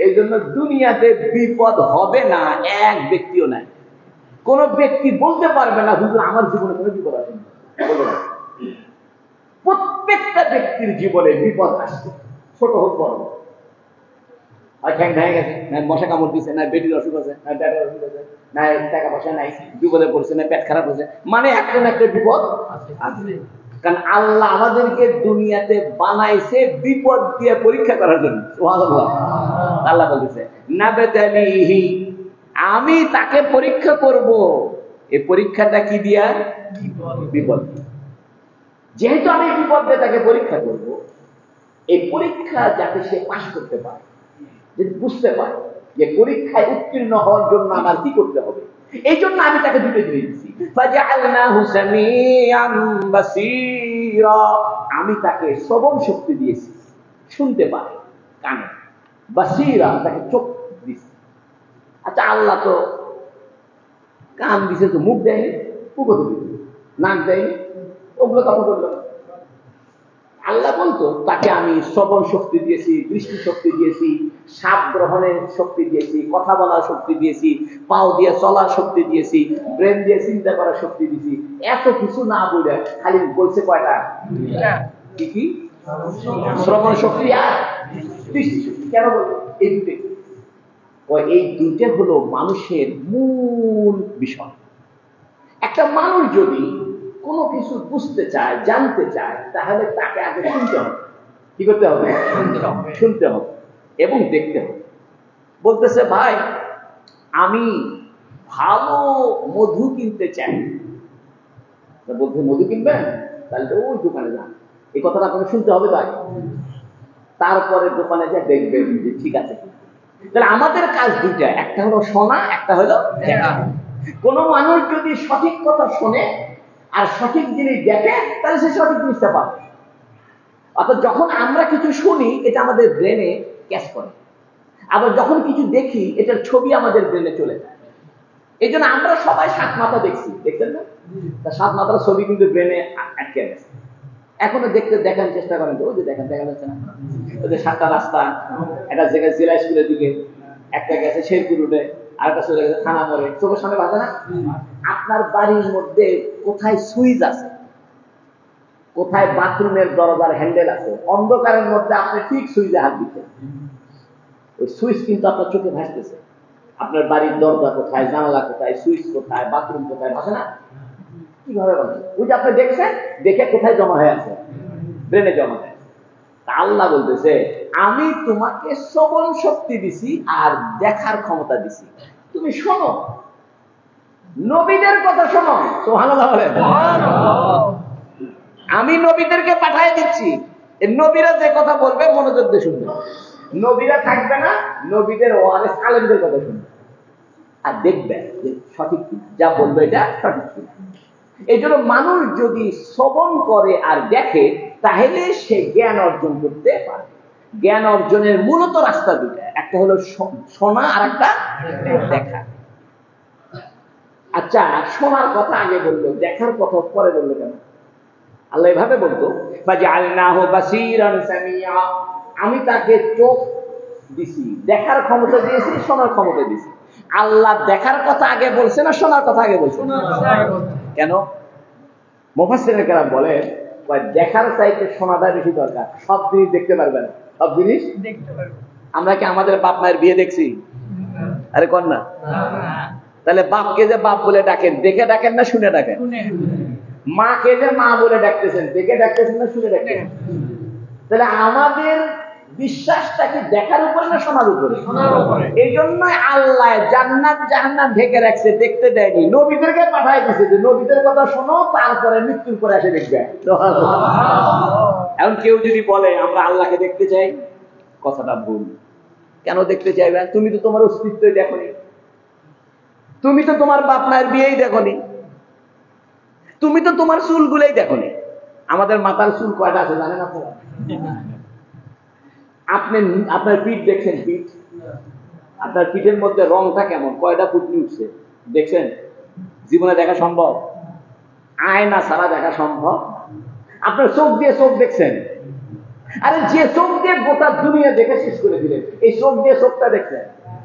এই জন্য দুনিয়াতে বিপদ হবে না এক ব্যক্তিও নাই। কোন ব্যক্তি বলতে পারবে না হুজুর আমার জীবনে কোনো বিপদ আসে না। প্রত্যেকটা ব্যক্তির জীবনে বিপদ আসছে, ছোট হোক বড় হোক। ঠ্যাং ভেঙে গেছে, না মশা কামড় দিচ্ছে, না বেটির অসুখ আছে, না ড্যাডের অসুখ আছে, না টাকা পয়সা নাই, বিপদে পড়ছে, না পেট খারাপ হয়েছে, মানে একটা না একটা বিপদ আছে। কারণ আল্লাহ আমাদেরকে দুনিয়াতে বানাইছে বিপদ দিয়ে পরীক্ষা করার জন্য। সুবহানাল্লাহ। আল্লাহ বলতেছে নাবতালিহি, আমি তাকে পরীক্ষা করব। এই পরীক্ষাটা কি দিয়া? বিপদ। যেহেতু আমি বিপদ দিয়ে তাকে পরীক্ষা করব, এই পরীক্ষা যাতে সে পাস করতে পারে, যদি বুঝতে পারে যে পরীক্ষায় উত্তীর্ণ হওয়ার জন্য আমার কি করতে হবে, এই জন্য আমি তাকে দুটো জিনিস দিচ্ছি। ফাজআলনাহু সামিআন বাসীরা, আমি তাকে শ্রবণ শক্তি দিয়েছি, শুনতে পারে কানে, বাসীরা তাকে চোখ দিয়েছি। আচ্ছা, আল্লাহ তো কান দিছে, তো মুখ দেয়নি, মুখ তো দিয়েছে, নাক দেয়নি, ওগুলো কথা বললো। আল্লাহ বলতো তাকে আমি শ্রবণ শক্তি দিয়েছি, দৃষ্টি শক্তি দিয়েছি, শ্বাস গ্রহণের শক্তি দিয়েছি, কথা বলার শক্তি দিয়েছি, পাও দিয়ে চলার শক্তি দিয়েছি, ব্রেন দিয়ে চিন্তা করার শক্তি দিয়েছি। এত কিছু না বলে খালি বলছে কয়টা? কি কি? শ্রবণ শক্তি আর দৃষ্টি শক্তি। কেন বলবো? এই দুটো, এই দুইটা হলো মানুষের মূল বিষয়। একটা মানুষ যদি কোনো কিছু বুঝতে চায়, জানতে চায়, তাহলে তাকে আগে শুনতে হবে। কি করতে হবে? শুনতে হবে এবং দেখতে হবে। বলতেছে ভাই আমি ভালো মধু কিনতে চাই, বলতে মধু কিনবেন, তাহলে ওই দোকানে যান, এই কথাটা আপনাকে শুনতে হবে। তাই তারপরে দোকানে যা দেখবেন যে ঠিক আছে। তাহলে আমাদের কাজ দুইটা, একটা হলো শোনা, একটা হলো দেখা। কোন মানুষ যদি সঠিক কথা শোনে আর সঠিক জিনিস দেখে, তাহলে সে সঠিক জিনিসটা পাবে। অর্থাৎ যখন আমরা কিছু শুনি, এটা আমাদের ব্রেনে ক্যাচ করে, আবার যখন কিছু দেখি, এটার ছবি আমাদের ব্রেনে চলে যায়। এই জন্য আমরা সবাই সাত মাথা দেখছি, দেখছেন না? তা সাত মাথার ছবি কিন্তু ব্রেনে আটকে গেছে। এখনো দেখার চেষ্টা করেন, তো ওই যে দেখা যাচ্ছে না, ওই যে সাতটা রাস্তা, একটা জায়গায় জেলা স্কুলের দিকে, একটা গেছে শেরপুর রোডে, আর একটা চলে গেছে থানা মোড়ে, চোখের সামনে বাজে না? আপনার বাড়ির মধ্যে কোথায় সুইচ আছে, কোথায় বাথরুমের দরজার হ্যান্ডেল আছে, অন্ধকারের মধ্যে আপনি ঠিক সুইচে হাত দিচ্ছেন, ওই সুইচ কিন্তু আপনার চোখে ভাসতেছে। আপনার বাড়ির দরজা কোথায়, জানালা কোথায়, সুইচ কোথায়, বাথরুম কোথায়, ভাসে না? কিভাবে ভাসে? ওই যে আপনি দেখছেন, দেখে কোথায় জমা হয়ে আছে? ব্রেনে জমা হয়ে আছে। আল্লাহ বলতেছে আমি তোমাকে শ্রবণ শক্তি দিছি আর দেখার ক্ষমতা দিছি, তুমি শোনো, নবীদের কথা শোনো। সুবহানাল্লাহ বলেন। আমি নবীদেরকে পাঠিয়ে দিচ্ছি, নবীরা যে কথা বলবে মনোযোগ দিয়ে শুনবে, নবীরা থাকবে না, নবীদের ওয়ারিস আলেমদের কথা শুনবে আর দেখবে যে সঠিক কিনা, যা বলবে এটা সঠিক কিনা। এই জন্য মানুষ যদি শ্রবণ করে আর দেখে তাহলে সে জ্ঞান অর্জন করতে পারে। জ্ঞান অর্জনের মূলত রাস্তা দুটা, একটা হলো শোনা আর একটা দেখা। আচ্ছা, শোনার কথা আগে বললো, দেখার কথা পরে বললো কেন? আল্লাহ এভাবে বলতো, ফাজআলনাহু বাসীরান সামিয়া, আমি তাকে চোখ দিছি, দেখার ক্ষমতা দিয়েছি, শোনার ক্ষমতা দিয়েছি। আল্লাহ দেখার কথা আগে বলছে না শোনার কথা আগে বলছে? কেন? মুফাসসিরিন কেরাম বলে দেখার চাইতে শোনাটা বেশি দরকার। সব জিনিস দেখতে পারবে না, সব জিনিস দেখতে পারবে। আমরা কি আমাদের বাপ মায়ের বিয়ে দেখছি? আরে কোন না? তাহলে বাপকে যে বাপ বলে ডাকেন, দেখে ডাকেন না শুনে ডাকেন? মাকে যে মা বলে ডাকতেছেন, দেখে ডাকতেছেন না শুনে ডাকতেছেন? তাহলে আমাদের বিশ্বাসটা কি দেখার উপরে না শোনার উপরে? এই জন্য আল্লাহ জান্নাত জাহান্নাম ঢেকে রাখছে, দেখতে দেয়নি। নবীদেরকে পাঠাই দিছে যে নবীদের কথা শোনো, তারপরে মৃত্যুর পরে এসে দেখবে। এখন কেউ যদি বলে আমরা আল্লাহকে দেখতে চাই, কথাটা ভুল। কেন দেখতে চাইবে? তুমি তো তোমার অস্তিত্বই দেখোনি, তুমি তো তোমার বাপ মায়ের বিয়েই দেখোনি, তুমি তো তোমার চুলগুলোই দেখোনি। আমাদের মাথার চুল কয়টা আছে জানেন আপনারা? আপনি আপনার পিঠ দেখছেন? পিঠ, আপনার পিঠের মধ্যে রংটা কেমন, কয়টা ফুটনি উঠছে দেখছেন? জীবনে দেখা সম্ভব? আয়না ছাড়া দেখা সম্ভব? আপনার চোখ দিয়ে চোখ দেখছেন? আরে যে চোখ দিয়ে গোটা দুনিয়া দেখে শেষ করে দিলেন, এই চোখ দিয়ে চোখটা দেখছেন।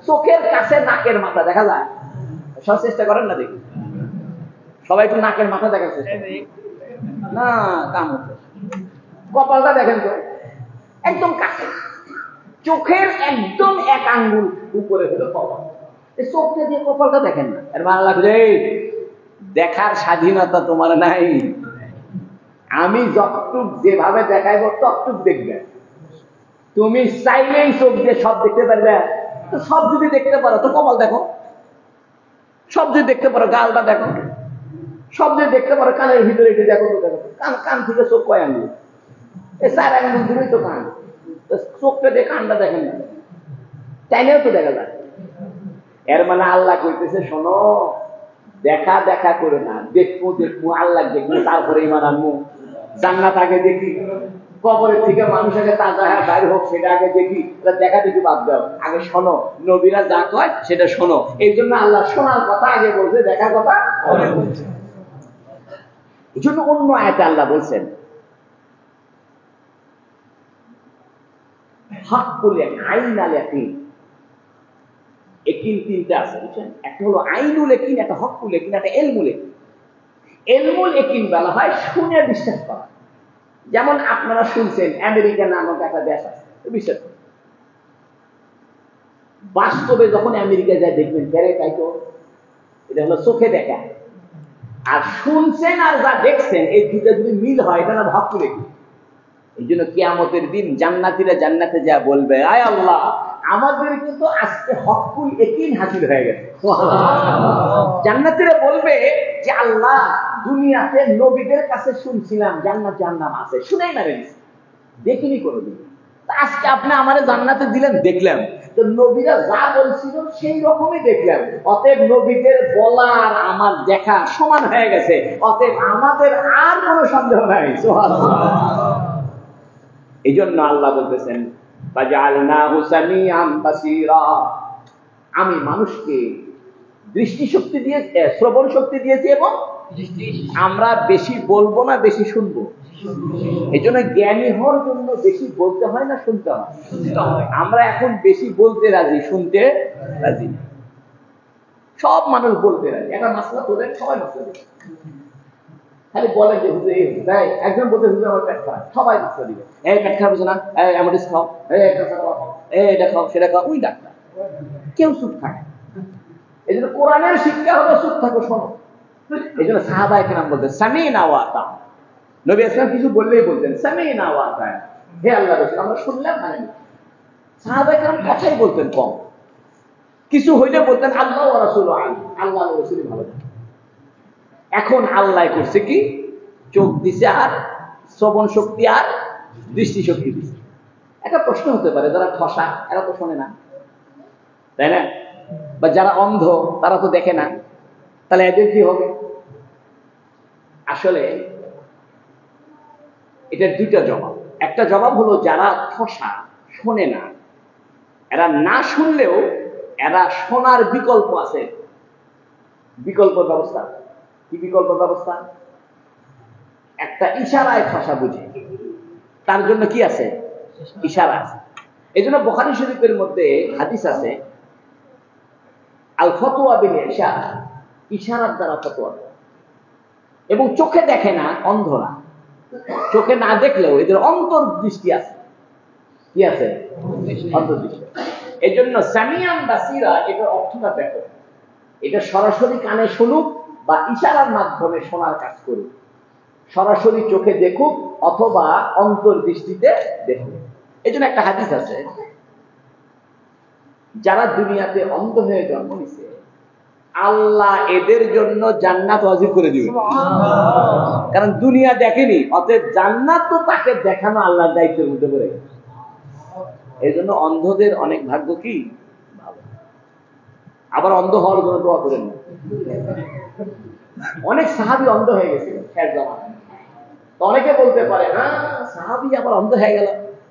চোখের কাছে নাকের মাথা দেখা যায়? সব চেষ্টা করেন না দেখি, সবাই একটু নাকের মাথা দেখার চেষ্টা না, কাম হচ্ছে। কপালটা দেখেন তো, একদম কাছে, চোখের একদম এক আঙ্গুল উপরে হলো কপাল। চোখটা দিয়ে কপালটা দেখেন না, এর ভালো লাগছে? দেখার স্বাধীনতা তোমার নাই। আমি যতটুক যেভাবে দেখাইব ততটুক দেখবে। তুমি চাইলেই চোখ দিয়ে সব দেখতে পারবে? তো সব যদি দেখতে পারো তো কপাল দেখো, সব যদি দেখতে পারো গালটা দেখো, সব যদি দেখতে পারো কানের ভিতরে এটি দেখো, তো দেখো কান, কান থেকে চোখ কয় আঙ্গুল? এই 4 আঙ্গুল দূরেই তো কান। চোখটা দিয়ে কানটা দেখেন না, চাইলেও তো দেখা যায়। এর মানে আল্লাহ কইতেছে শোনো, দেখা দেখা করে না, দেখবো দেখবো আল্লাহ দেখবো, তারপরে ইমান আনবো। জান্নাত আগে দেখি, কবরের থেকে মানুষ আগে তাজা বাইরে হোক সেটা আগে দেখি, দেখা দেখি বাদ দাও, আগে শোনো। নবীরা যা কয় সেটা শোনো। এই জন্য আল্লাহ শোনার কথা আগে বলছে, দেখার কথা পরে বলছে। এই জন্য অন্য আয়াতে আল্লাহ বলছেন হাক্কুল আইনাল ইয়াকিন। ইয়াকিন তিনটা আছে বুঝছেন? একটা হলো আইনুল ইয়াকিন, একটা হক্কুল ইয়াকিন, একটা ইলমুল ইয়াকিন। ইলমুল ইয়াকিন বলা হয় শুনে বিশ্বাস করা। যেমন আপনারা শুনছেন আমেরিকা নামক একটা দেশ আছে, বিশ্বাস করেন। বাস্তবে যখন আমেরিকা যায় দেখবেন বেড়ে তাই তো, এটা হলো চোখে দেখা। আর শুনছেন আর যা দেখছেন এই দুটা যদি মিল হয় এটা না হক্কুল ইয়াকিন। এই জন্য কিয়ামতের দিন জান্নাতীরা জান্নাতে যা বলবে, আয় আল্লাহ আমাদের কিন্তু আজকে হক্কুল ইয়াকিন হাসিল হয়ে গেছে। জান্নাতীরা বলবে যে আল্লাহ দুনিয়াতে নবীদের কাছে শুনছিলাম জান্নাত জাহান্নাম আছে, শুনেই না রেখেছি, দেখিনি কোনোদিন। আজকে আপনি আমাদের জান্নাতে দিলেন, দেখলাম। তো নবীরা যা বলছিল সেই রকমই দেখলাম। অতএব নবীদের বলা আর আমার দেখা সমান হয়ে গেছে, অতএব আমাদের আর কোনো সন্দেহ নাই। সুবহানাল্লাহ। এই জন্য আল্লাহ বলতেছেন ফাজআলনাহু সামিআন বাসীরা, আমি মানুষকে দৃষ্টিশক্তি দিয়ে, শ্রবণ শক্তি দিয়েছি, এবং আমরা বেশি বলবো না বেশি শুনবো। এই জন্য জ্ঞানী হওয়ার জন্য বেশি বলতে হয় না শুনতে হয়? আমরা এখন বেশি বলতে রাজি, শুনতে রাজি না। সব মানুষ বলতে রাজি। একটা মাসলা তোলেন, সবাই মাসলা দিবে, খালি বলে যে হুজুর এই তাই। একজন বলতে হুজুর আমার পেট খারাপ, সবাই মাসলা দিবে। এই পেট খারাপ হচ্ছে না, এই অ্যামোডিস খাও, এই এটা খাও, এই এটা খাও, সেটা খাও, ওই ডাক্তার। কেউ চুপ থাকে। এই জন্য কোরআনের শিক্ষা হলো চুপ থাকো, শোনো। এই জন্য সাহাবায়ে কেরাম বলতেন সামিনা ওয়া আতা'না। নবী আসলাম কিছু বললেই বলতেন সামিনা ওয়া আতা'না, হে আল্লাহর রাসূল আমরা শুনলাম মানে। সাহাবায়ে কেরাম কথাই বলতেন কম, কিছু হইলে বলতেন আল্লাহ ওয়া রাসূলুহু আলাইহি, আল্লাহ ওয়া রাসূলই ভালো। এখন আল্লাহ করছে কি, চোখ দিছে আর শ্রবণ শক্তি আর দৃষ্টি শক্তি দিছে। একটা প্রশ্ন হতে পারে, যারা ঠসা এরা তো শোনে না, তাই না? বা যারা অন্ধ তারা তো দেখে না, তাহলে এদের কি হবে? আসলে এটার দুইটা জবাব। একটা জবাব হলো যারা ঠসা, শোনে না, এরা না শুনলেও এরা শোনার বিকল্প আছে, বিকল্প ব্যবস্থা। কি বিকল্প ব্যবস্থা? একটা ইশারায় ঠসা বুঝে, তার জন্য কি আছে? ইশারা আছে। এই জন্য বুখারী শরীফের মধ্যে হাদিস আছে, আল ফতোয়া বিল ইশারা, ইশারার দ্বারা ফতোয়া দেয়। এবং চোখে দেখে না অন্ধরা, চোখে না দেখলেও এদের অন্তর্দৃষ্টি আছে। কি আছে? অন্তর্দৃষ্টি। এই জন্য সামিয়ান বাসিরা, এটার অর্থটা দেখো, এটা সরাসরি কানে শুনুক বা ইশারার মাধ্যমে শোনার কাজ করুক, সরাসরি চোখে দেখুক অথবা অন্তর্দৃষ্টিতে দেখুক। এই জন্য একটা হাদিস আছে, যারা দুনিয়াতে অন্ধ হয়ে জন্ম নিছে আল্লাহ এদের জন্য জান্নাত ওয়াজিব করে দিবে। কারণ দুনিয়া দেখেনি, অতএব জান্নাত তো তাকে দেখানো আল্লাহর দায়িত্বের মধ্যে পড়ে গেছে। এই জন্য অন্ধদের অনেক ভাগ্য কি ভালো। আবার অন্ধ হওয়ার জন্য দোয়া করেন না। অনেক সাহাবী অন্ধ হয়ে গেছিল শেষ জামানায়। তো অনেকে বলতে পারে, হ্যাঁ সাহাবী আবার অন্ধ হয়ে গেল।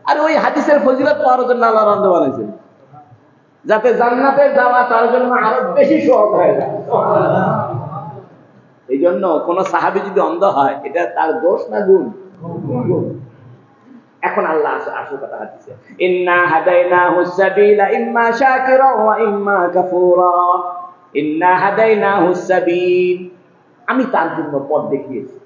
আর ওই হাদিসের ফজিলত পাওয়ার জন্য আল্লাহ অন্ধ বানাইছেন, যাতে জান্নাতে যাওয়া তার জন্য আরো বেশি সহজ হয়ে যায়। এই জন্য কোন সাহাবী যদি অন্ধ হয়, এটা তার দোষ না গুণ? এখন আল্লাহ আসল কথা দিচ্ছে, ইন্না হাদাইনাহুস সাবিলা ইম্মা শাকিরা ওয়া ইম্মা কাফুরা। ইন্না হাদাইনাহুস সাবিল, আমি তার জন্য পথ দেখিয়েছি।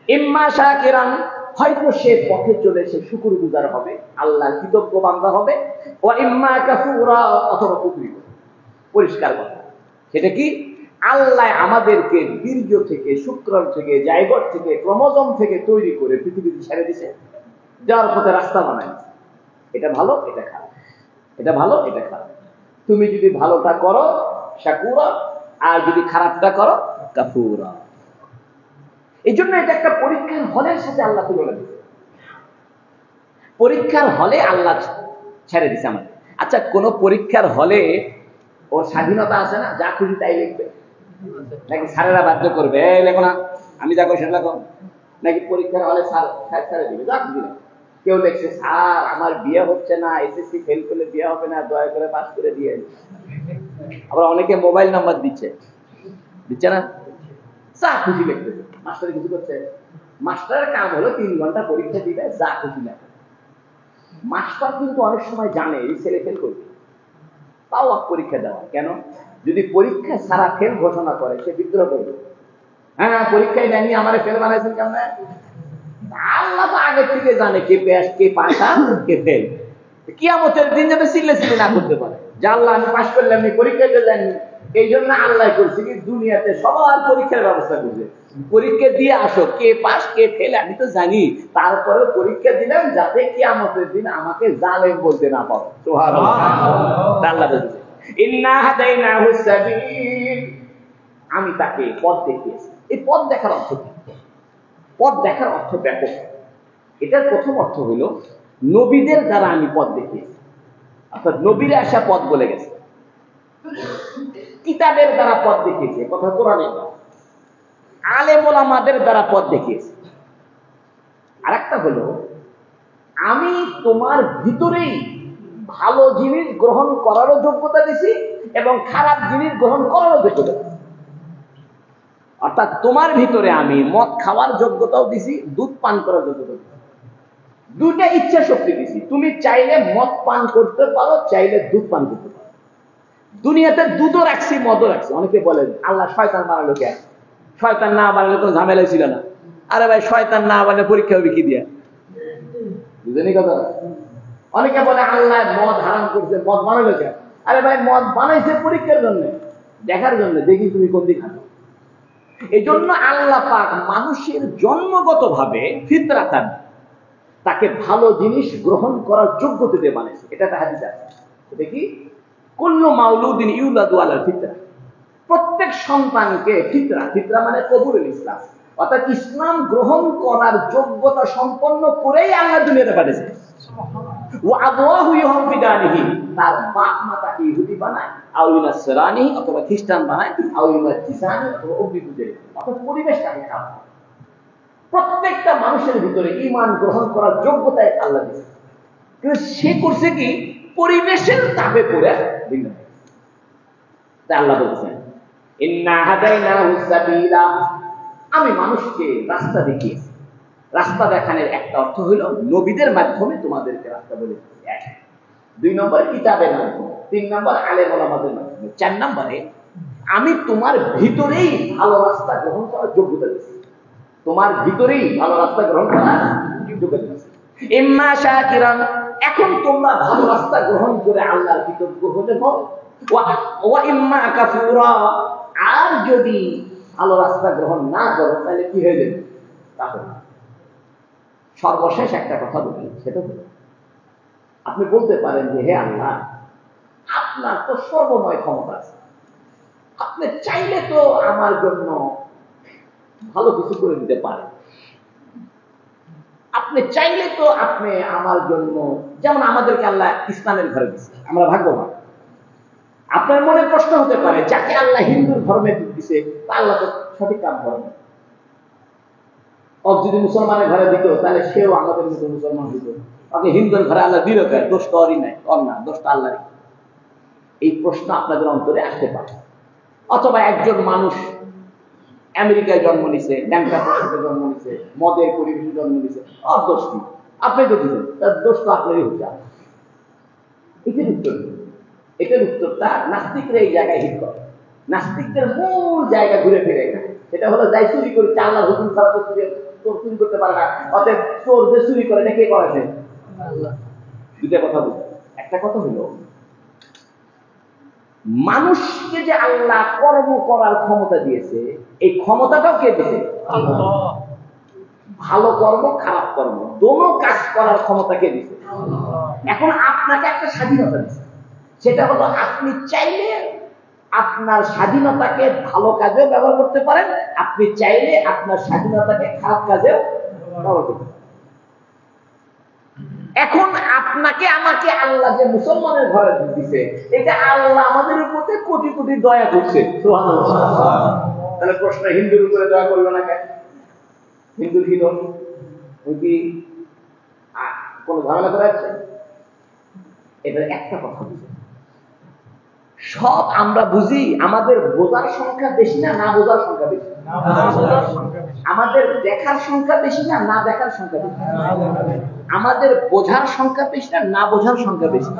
ইম্মা শাকিরান, হয়তো সে পথে চলে সে শুকরগুজার হবে, আল্লাহর কৃতজ্ঞ বান্দা হবে। ওয়া ইম্মা কাফুরা, অথবা কুফরি করবে। পরিষ্কার কথা। সেটা কি? আল্লাহ আমাদেরকে বীর্য থেকে, শুক্রাণু থেকে, জাইগোট থেকে, ক্রোমোজোম থেকে তৈরি করে পৃথিবীতে ছেড়ে দিয়েছে, যাওয়ার পথে রাস্তা বানাইছে। এটা ভালো, এটা খারাপ, এটা ভালো, এটা খারাপ। তুমি যদি ভালোটা করো শাকুরা, আর যদি খারাপটা করো কাফুরা। এই জন্য এটা একটা পরীক্ষার হলের সাথে আল্লাহ তুলনা দিচ্ছে। পরীক্ষার হলে আল্লাহ ছেড়ে দিচ্ছে আমাদের। আচ্ছা, কোন পরীক্ষার হলে ওর স্বাধীনতা আছে না? যা খুশি তাই লিখবে, নাকি স্যারেরা বাধ্য করবে এই লেখো না, আমি যা করছি লেখো? নাকি পরীক্ষার হলে স্যার ছেড়ে দিবে যা খুশি না? কেউ লিখছে, স্যার আমার বিয়ে হচ্ছে না, এসএসসি ফেল করলে বিয়ে হবে না, দয়া করে পাস করে দিয়ে। আবার অনেকে মোবাইল নাম্বার দিচ্ছে, দিচ্ছে না? যা খুশি লিখতেছে। মাস্টার কিছু করছে? মাস্টারের কাম হলো 3 ঘন্টা পরীক্ষা দিবে, যা খুশি লেখে। মাস্টার কিন্তু অনেক সময় জানে এই ছেলে ফেল করবে, তাও পরীক্ষা দেওয়া কেন? যদি পরীক্ষা সারা ফেল ঘোষণা করে সে বিদ্রোহ করবে। হ্যাঁ, পরীক্ষায় দেয়নি, আমার ফেল বানাইছেন কেমন? আল্লাহ তো আগে থেকে জানে কে পাস, কে পাস আর কে ফেল। কিয়ামতের দিন যাতে চিল্লে চিল্লে না করতে পারে যে আল্লাহ আমি পাস করলাম, আমি পরীক্ষাতে যাইনি। এই জন্য আল্লাহ করছে কি, দুনিয়াতে সবার পরীক্ষার ব্যবস্থা করছে। পরীক্ষা দিয়ে আসো, কে পাস কে ফেল আমি তো জানি, তারপরে পরীক্ষা দিলাম যাতে কিয়ামতের দিন আমাকে জালেম বলতে না পারো। সুবহানাল্লাহ। আল্লাহ বলছে ইন্না হাদাইনাহুস সাবিল, আমি তাকে পথ দেখিয়েছি। এই পথ দেখার অর্থ কি? পথ দেখার অর্থ ব্যাপক। এটার প্রথম অর্থ হলো নবীদের দ্বারা আমি পথ দেখিয়েছি, অর্থাৎ নবীরা আসা পথ বলে গেছে। কিতাবের দ্বারা পথ দেখিয়েছে, কথা কোরআনের দ্বারা। আলেম ওলামাদের দ্বারা পথ দেখিয়েছে। আর একটা হলো আমি তোমার ভিতরেই ভালো জিনিস গ্রহণ করারও যোগ্যতা দিছি এবং খারাপ জিনিস গ্রহণ করারও যোগ্যতা দিছি। অর্থাৎ তোমার ভিতরে আমি মদ খাওয়ার যোগ্যতাও দিছি, দুধ পান করার যোগ্যতা দিছি। দুইটা ইচ্ছা শক্তি দিছি। তুমি চাইলে মদ পান করতে পারো, চাইলে দুধ পান করতে পারো। দুনিয়াতে দুধও রাখছি, মদও রাখছি। অনেকে বলেন আল্লাহ শয়তান বানালো কে? শয়তান না বানালে কোনো ঝামেলাই ছিল না। আরে ভাই, শয়তান না বানালে পরীক্ষা হবে কি দিয়া? বুঝেনি কথা? অনেকে বলে আল্লাহ মদ হারাম করছে, মদ বানালো কে? আরে ভাই, মদ বানাইছে পরীক্ষার জন্য, দেখার জন্য, দেখি তুমি কোন দিক হাঁটো। এই জন্য আল্লাহ পাক মানুষের জন্মগত ভাবে ফিতরাতান তাকে ভালো জিনিস গ্রহণ করার যোগ্যতা দিয়ে বানাইছে। এটা একটা হাদিস আছে, এটা কি? কুল্লু মাউলুদিন ইউলাদু আলাল ফিতরা, প্রত্যেক সন্তানকে ফিতরা, ফিতরা মানে কবুলুল ইসলাম, অর্থাৎ ইসলাম গ্রহণ করার যোগ্যতা সম্পন্ন করেই আল্লাহ দুনিয়াতে পাঠিয়েছে। তার বাপ মাতাকে ইহুদি বানায়, আউলিনা সেরানি অথবা খ্রিস্টান বানায়, আউলিনা জিসানি অথবা অগ্নি পূজারী, অর্থাৎ পরিবেশটাকে খারাপ। প্রত্যেকটা মানুষের ভিতরে ঈমান গ্রহণ করার যোগ্যতায় আল্লাহ দিয়েছে, কিন্তু সে করছে কি পরিবেশের তাপে পড়ে ভিন্ন। তাই আল্লাহ বলছেন ইন্না হাদাইনাহু সাবিলা, আমি মানুষকে রাস্তা দেখিয়েছি। রাস্তা দেখানোর একটা অর্থ হইল নবীদের মাধ্যমে তোমাদেরকে রাস্তা বলে দিয়েছি, এক। 2 নম্বর কিতাবের মাধ্যমে, 3 নম্বর আলেম ওলামাদের মাধ্যমে, 4 নম্বরে আমি তোমার ভিতরেই ভালো রাস্তা গ্রহণ করার যোগ্যতা দিয়েছি। তোমার ভিতরেই ভালো রাস্তা গ্রহণ করার যোগ্যতা দিয়েছি। ইম্মা শাকিরান, এখন তোমরা ভালো রাস্তা গ্রহণ করে আল্লাহর কৃতজ্ঞ হতে পারো, ওয়া ইম্মা কাফুরা, আর যদি ভালো রাস্তা গ্রহণ না করো তাহলে কি হয়ে যাবে? কাফের। সর্বশেষ একটা কথা বলি, সেটা হলো আপনি বলতে পারেন যে হে আল্লাহ, আপনার তো সর্বময় ক্ষমতা আছে, আপনি চাইলে তো আমার জন্য ভালো কিছু করে দিতে পারেন, আপনি চাইলে তো আপনি আমার জন্য, যেমন আমাদেরকে আল্লাহ ইসলামের ঘরে দিচ্ছে, আমরা ভাগ্যবান। আপনার মনে প্রশ্ন হতে পারে, যাকে আল্লাহ হিন্দুর ধর্মে দিচ্ছে তা আল্লাহ তো সঠিক কাম করেন, যদি মুসলমানের ঘরে দিত তাহলে সেও আমাদের মতো মুসলমান হইত। আপনি হিন্দুর ঘরে আল্লাহ দিল কেন? দোষ তো ওরই নাই, ওর না, দোষটা আল্লাহরই। এই প্রশ্ন আপনাদের অন্তরে আসতে পারে। অথবা একজন মানুষ আমেরিকায় জন্ম নিছে, ল্যাংটা প্রদেশে জন্ম নিছে, মদের পরিবেশে জন্ম নিছে, ওর দোষ কি? আপনি তো দিচ্ছেন, তার দোষ তো আপনারই হচ্ছে। এটার উত্তর, এটার উত্তরটা নাস্তিকরা এই জায়গায় হিট করে। নাস্তিকদের মূল জায়গা ঘুরে ফিরে এখানে, সেটা হলো যাই চুরি করে আল্লাহর হুকুম ছাড়া তো চুরি করতে পারে না, অতএব চোর যে চুরি করে এটা কে করেছে? আল্লাহ। দুটা কথা বলবো। একটা কথা হলো মানুষকে যে আল্লাহ কর্ম করার ক্ষমতা দিয়েছে, এই ক্ষমতাটাও কে দিয়েছে? আল্লাহ। ভালো কর্ম খারাপ কর্ম দোনো কাজ করার ক্ষমতা কে দিয়েছে? আল্লাহ। এখন আপনাকে একটা স্বাধীনতা দিয়েছে, সেটা হলো আপনি চাইলে আপনার স্বাধীনতাকে ভালো কাজেও ব্যবহার করতে পারেন, আপনি চাইলে আপনার স্বাধীনতাকে খারাপ কাজেও ব্যবহার করতে পারেন। এখন আপনাকে আমাকে আল্লাহ যে মুসলমানের ঘরে দিচ্ছে, এটা আল্লাহ আমাদের উপরে কোটি কোটি দয়া করছে। তাহলে প্রশ্ন, হিন্দুর উপরে দয়া করলো না কেন? হিন্দুর কি দোষ? কি কোন ঝামেলা করে আছে? এটা একটা কথা বুঝে, সব আমরা বুঝি, আমাদের বোঝার সংখ্যা বেশি না না বোঝার সংখ্যা বেশি? আমাদের দেখার সংখ্যা বেশি না না দেখার সংখ্যা বেশি? আমাদের বোঝার সংখ্যা বেশি না না বোঝার সংখ্যা বেশি?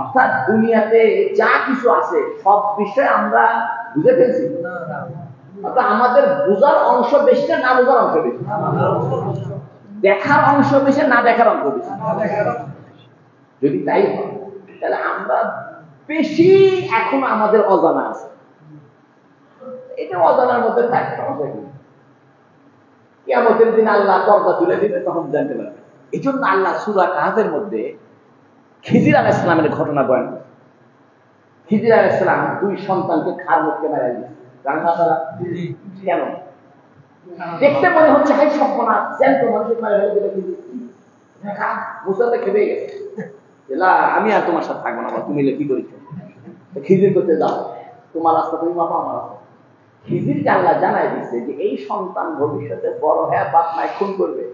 অর্থাৎ দুনিয়াতে যা কিছু আছে সব বিষয় আমরা বুঝে ফেলছি, অর্থাৎ আমাদের বোঝার অংশ বেশি না না বোঝার অংশ বেশি? দেখার অংশ বেশি না দেখার অংশ বেশি? যদি তাই হয় তাহলে আমরা বেশি এখন আমাদের অজানা আছে। এটা অজানার মধ্যে থাকে, কিয়ামতের দিন আল্লাহ পর্দা তুলে দিবে, তখন জানতে পারবে। এই জন্য আল্লাহ সূরা কাহফের মধ্যে খিজির আলাইহিস সালামের ঘটনা বয়ান করে। খিজির আলাইহিস সালাম 2 সন্তানকে খার মুখে মেরে দিয়েছে। জানেন আপনারা কেন? দেখতে মনে হচ্ছে হাই সম্পনা জ্যান্ত মানুষের মারা হয়ে গেলে কিন্তু মুসাতে খেয়ে গেছে, আমি আর তোমার সাথে থাকবো না, তুমি কি করেছো? খিজির করতে যাও, তোমার রাস্তা তুমি মাপা, আমার রাস্তা। খিজিরকে আল্লাহ জানাই দিচ্ছে যে এই সন্তান ভবিষ্যতে বড় হয়ে বাপ মায় খুন করবে।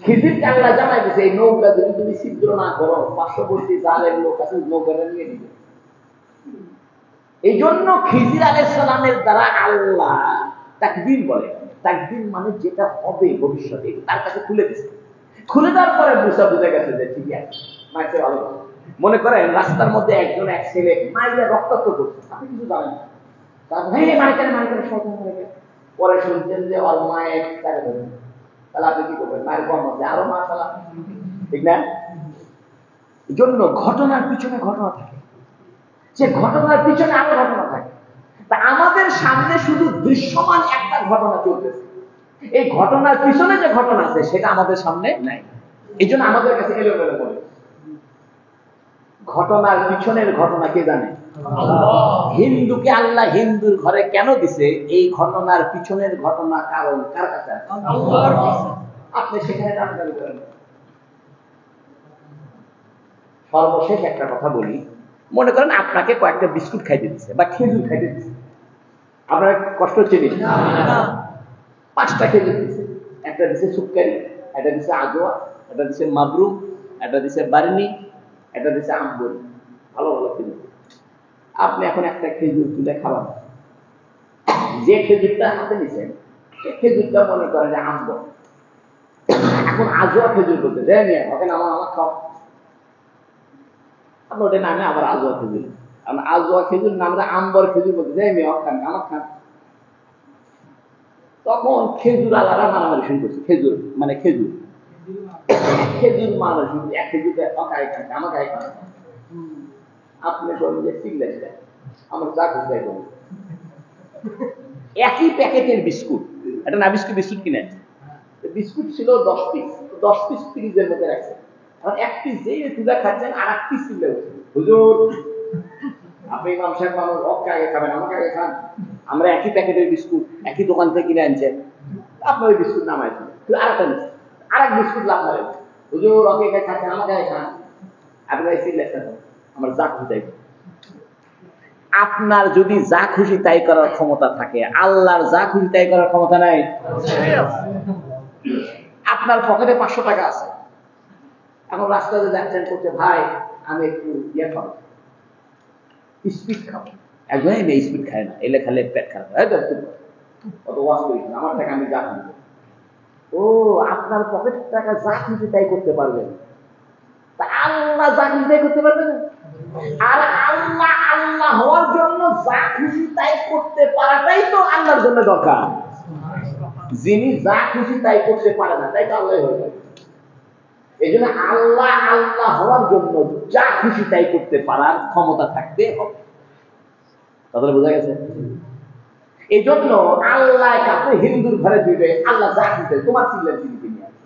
খিজিরকে আল্লাহ জানাই দিচ্ছে এই নৌকা যদি তুমি ছিদ্র না করো, পার্শ্ববর্তী জালের লোক আছে নৌকাটা নিয়ে নিবে। এই জন্য খিজির আলাইহিস সালামের দ্বারা আল্লাহ তাকদীর বলে, তাকদীর মানে যেটা হবে ভবিষ্যতে, তার কাছে খুলে দিচ্ছে। খুলে দেওয়ার পরে মুসা বুঝে গেছে যে ঠিক আছে, মাইকে ভালো। মনে করেন রাস্তার মধ্যে একজন এক ছেলে মাইকে রক্তাক্ত করছে, আপনি কিছু জানেন না, পরে শুনছেন যে ওর মায়ের তাকে ধরেন, তাহলে আপনি কি করবেন? মায়ের কম মধ্যে আরো মা চালা, ঠিক না? এই জন্য ঘটনার পিছনে ঘটনা থাকে, সে ঘটনার পিছনে আরো ঘটনা থাকে। তা আমাদের সামনে শুধু দৃশ্যমান একটা ঘটনা চলতেছে, এই ঘটনার পিছনে যে ঘটনা আছে সেটা আমাদের সামনে নাই। এই জন্য আমাদের কাছে এলোমেলো বলে। ঘটনার পিছনের ঘটনা কে জানে? হিন্দুকে আল্লাহ হিন্দুর ঘরে কেন দিছে, এই ঘটনার পিছনের ঘটনা কারণ কার কাছে? আপনি সেখানে টানাটানি করেন। সর্বশেষ একটা কথা বলি, মনে করেন আপনাকে কয়েকটা বিস্কুট খাইতে দিচ্ছে বা খেজুর খাইতে দিচ্ছে, আপনার কষ্ট হচ্ছে না? 5টা খেজুর দিচ্ছে, একটা দিচ্ছে সুক্কারি, একটা দিচ্ছে আজোয়া, একটা দিচ্ছে মাবরুম, একটা দিচ্ছে বার্নি, একটা দিচ্ছে আম্বরি, ভালো ভালো খেজুর। আপনি এখন একটা খেজুর তুলে খাওয়ান, যে খেজুরটা হাতে নিচ্ছেন সেই খেজুরটা মনে করেন যে আম্ব, এখন আজোয়া খেজুর বলতে দেয় নিয়ে ওখানে আমার খাও, আপনি ওটা নামে আবার আজোয়া খেজুর, আজোয়া খেজুর নামে আম্বর খেজুর বলতে দেয় মেয়ে খান আমার খান। তখন খেজুর আলাদা মারামারি শুরু করছে, খেজুর মানে খেজুর খেজুর মারা শুরু, এক খেজুর অকায় খান আমাকে খান। আপনি বলবেন যে ঠিক আছে আমার যা খুঁজে করবো, একই প্যাকেটের বিস্কুট, এটা না বিস্কুট কিনে বিস্কুট ছিল 10 পিস, 10 পিস ফ্রিজের মধ্যে রাখছে, আর এক পিস যেই তুলা খাচ্ছেন আর এক পিস তুলে হুজুর আপনি ইমাম সাহেব মানুষ ওকে আগে খাবেন আমাকে আগে খান, আমরা একই প্যাকেটের বিস্কুট একই দোকান থেকে কিনে আনছেন, আপনার ওই বিস্কুট নামাইছেন আর এক বিস্কুট লাভ করেন, হুজুর ওকে খাচ্ছেন আমাকে আগে খান, আপনার আমার যা খুশি তাই। আপনার যদি যা খুশি তাই করার ক্ষমতা থাকে, আল্লাহর যা খুশি তাই করার ক্ষমতা নাই। আপনার পকেটে 500 টাকা আছে, এখন রাস্তাতে যাচ্ছেন করছে ভাই আমি একটু ইয়ে খাবো, স্পিড খাবো, একজন এই স্পিড খায় না, এলে খালে পেট খারাপ হয়, অত ওয়াশ করিস না, আমার টাকা আমি যা খুঁজবো। ও আপনার পকেটের টাকা যা খুশি তাই করতে পারবেন, তা আল্লাহ যা খুশি তাই করতে পারবে না? আর আল্লাহ আল্লাহ হওয়ার জন্য যা খুশি তাই করতে পারাটাই তো আল্লাহর জন্য দরকার। যিনি যা খুশি তাই করতে পারে না, তাই তো আল্লাহ হয়ে যাবে। এই জন্য আল্লাহ আল্লাহ হওয়ার জন্য যা খুশি তাই করতে পারার ক্ষমতা থাকতে হবে, তাহলে বোঝা গেছে? এই জন্য আল্লাহ কাকে হিন্দুর ঘরে দিবে, আল্লাহ যা খুশি তোমার চিল্লের জিনিস নিয়ে আসে।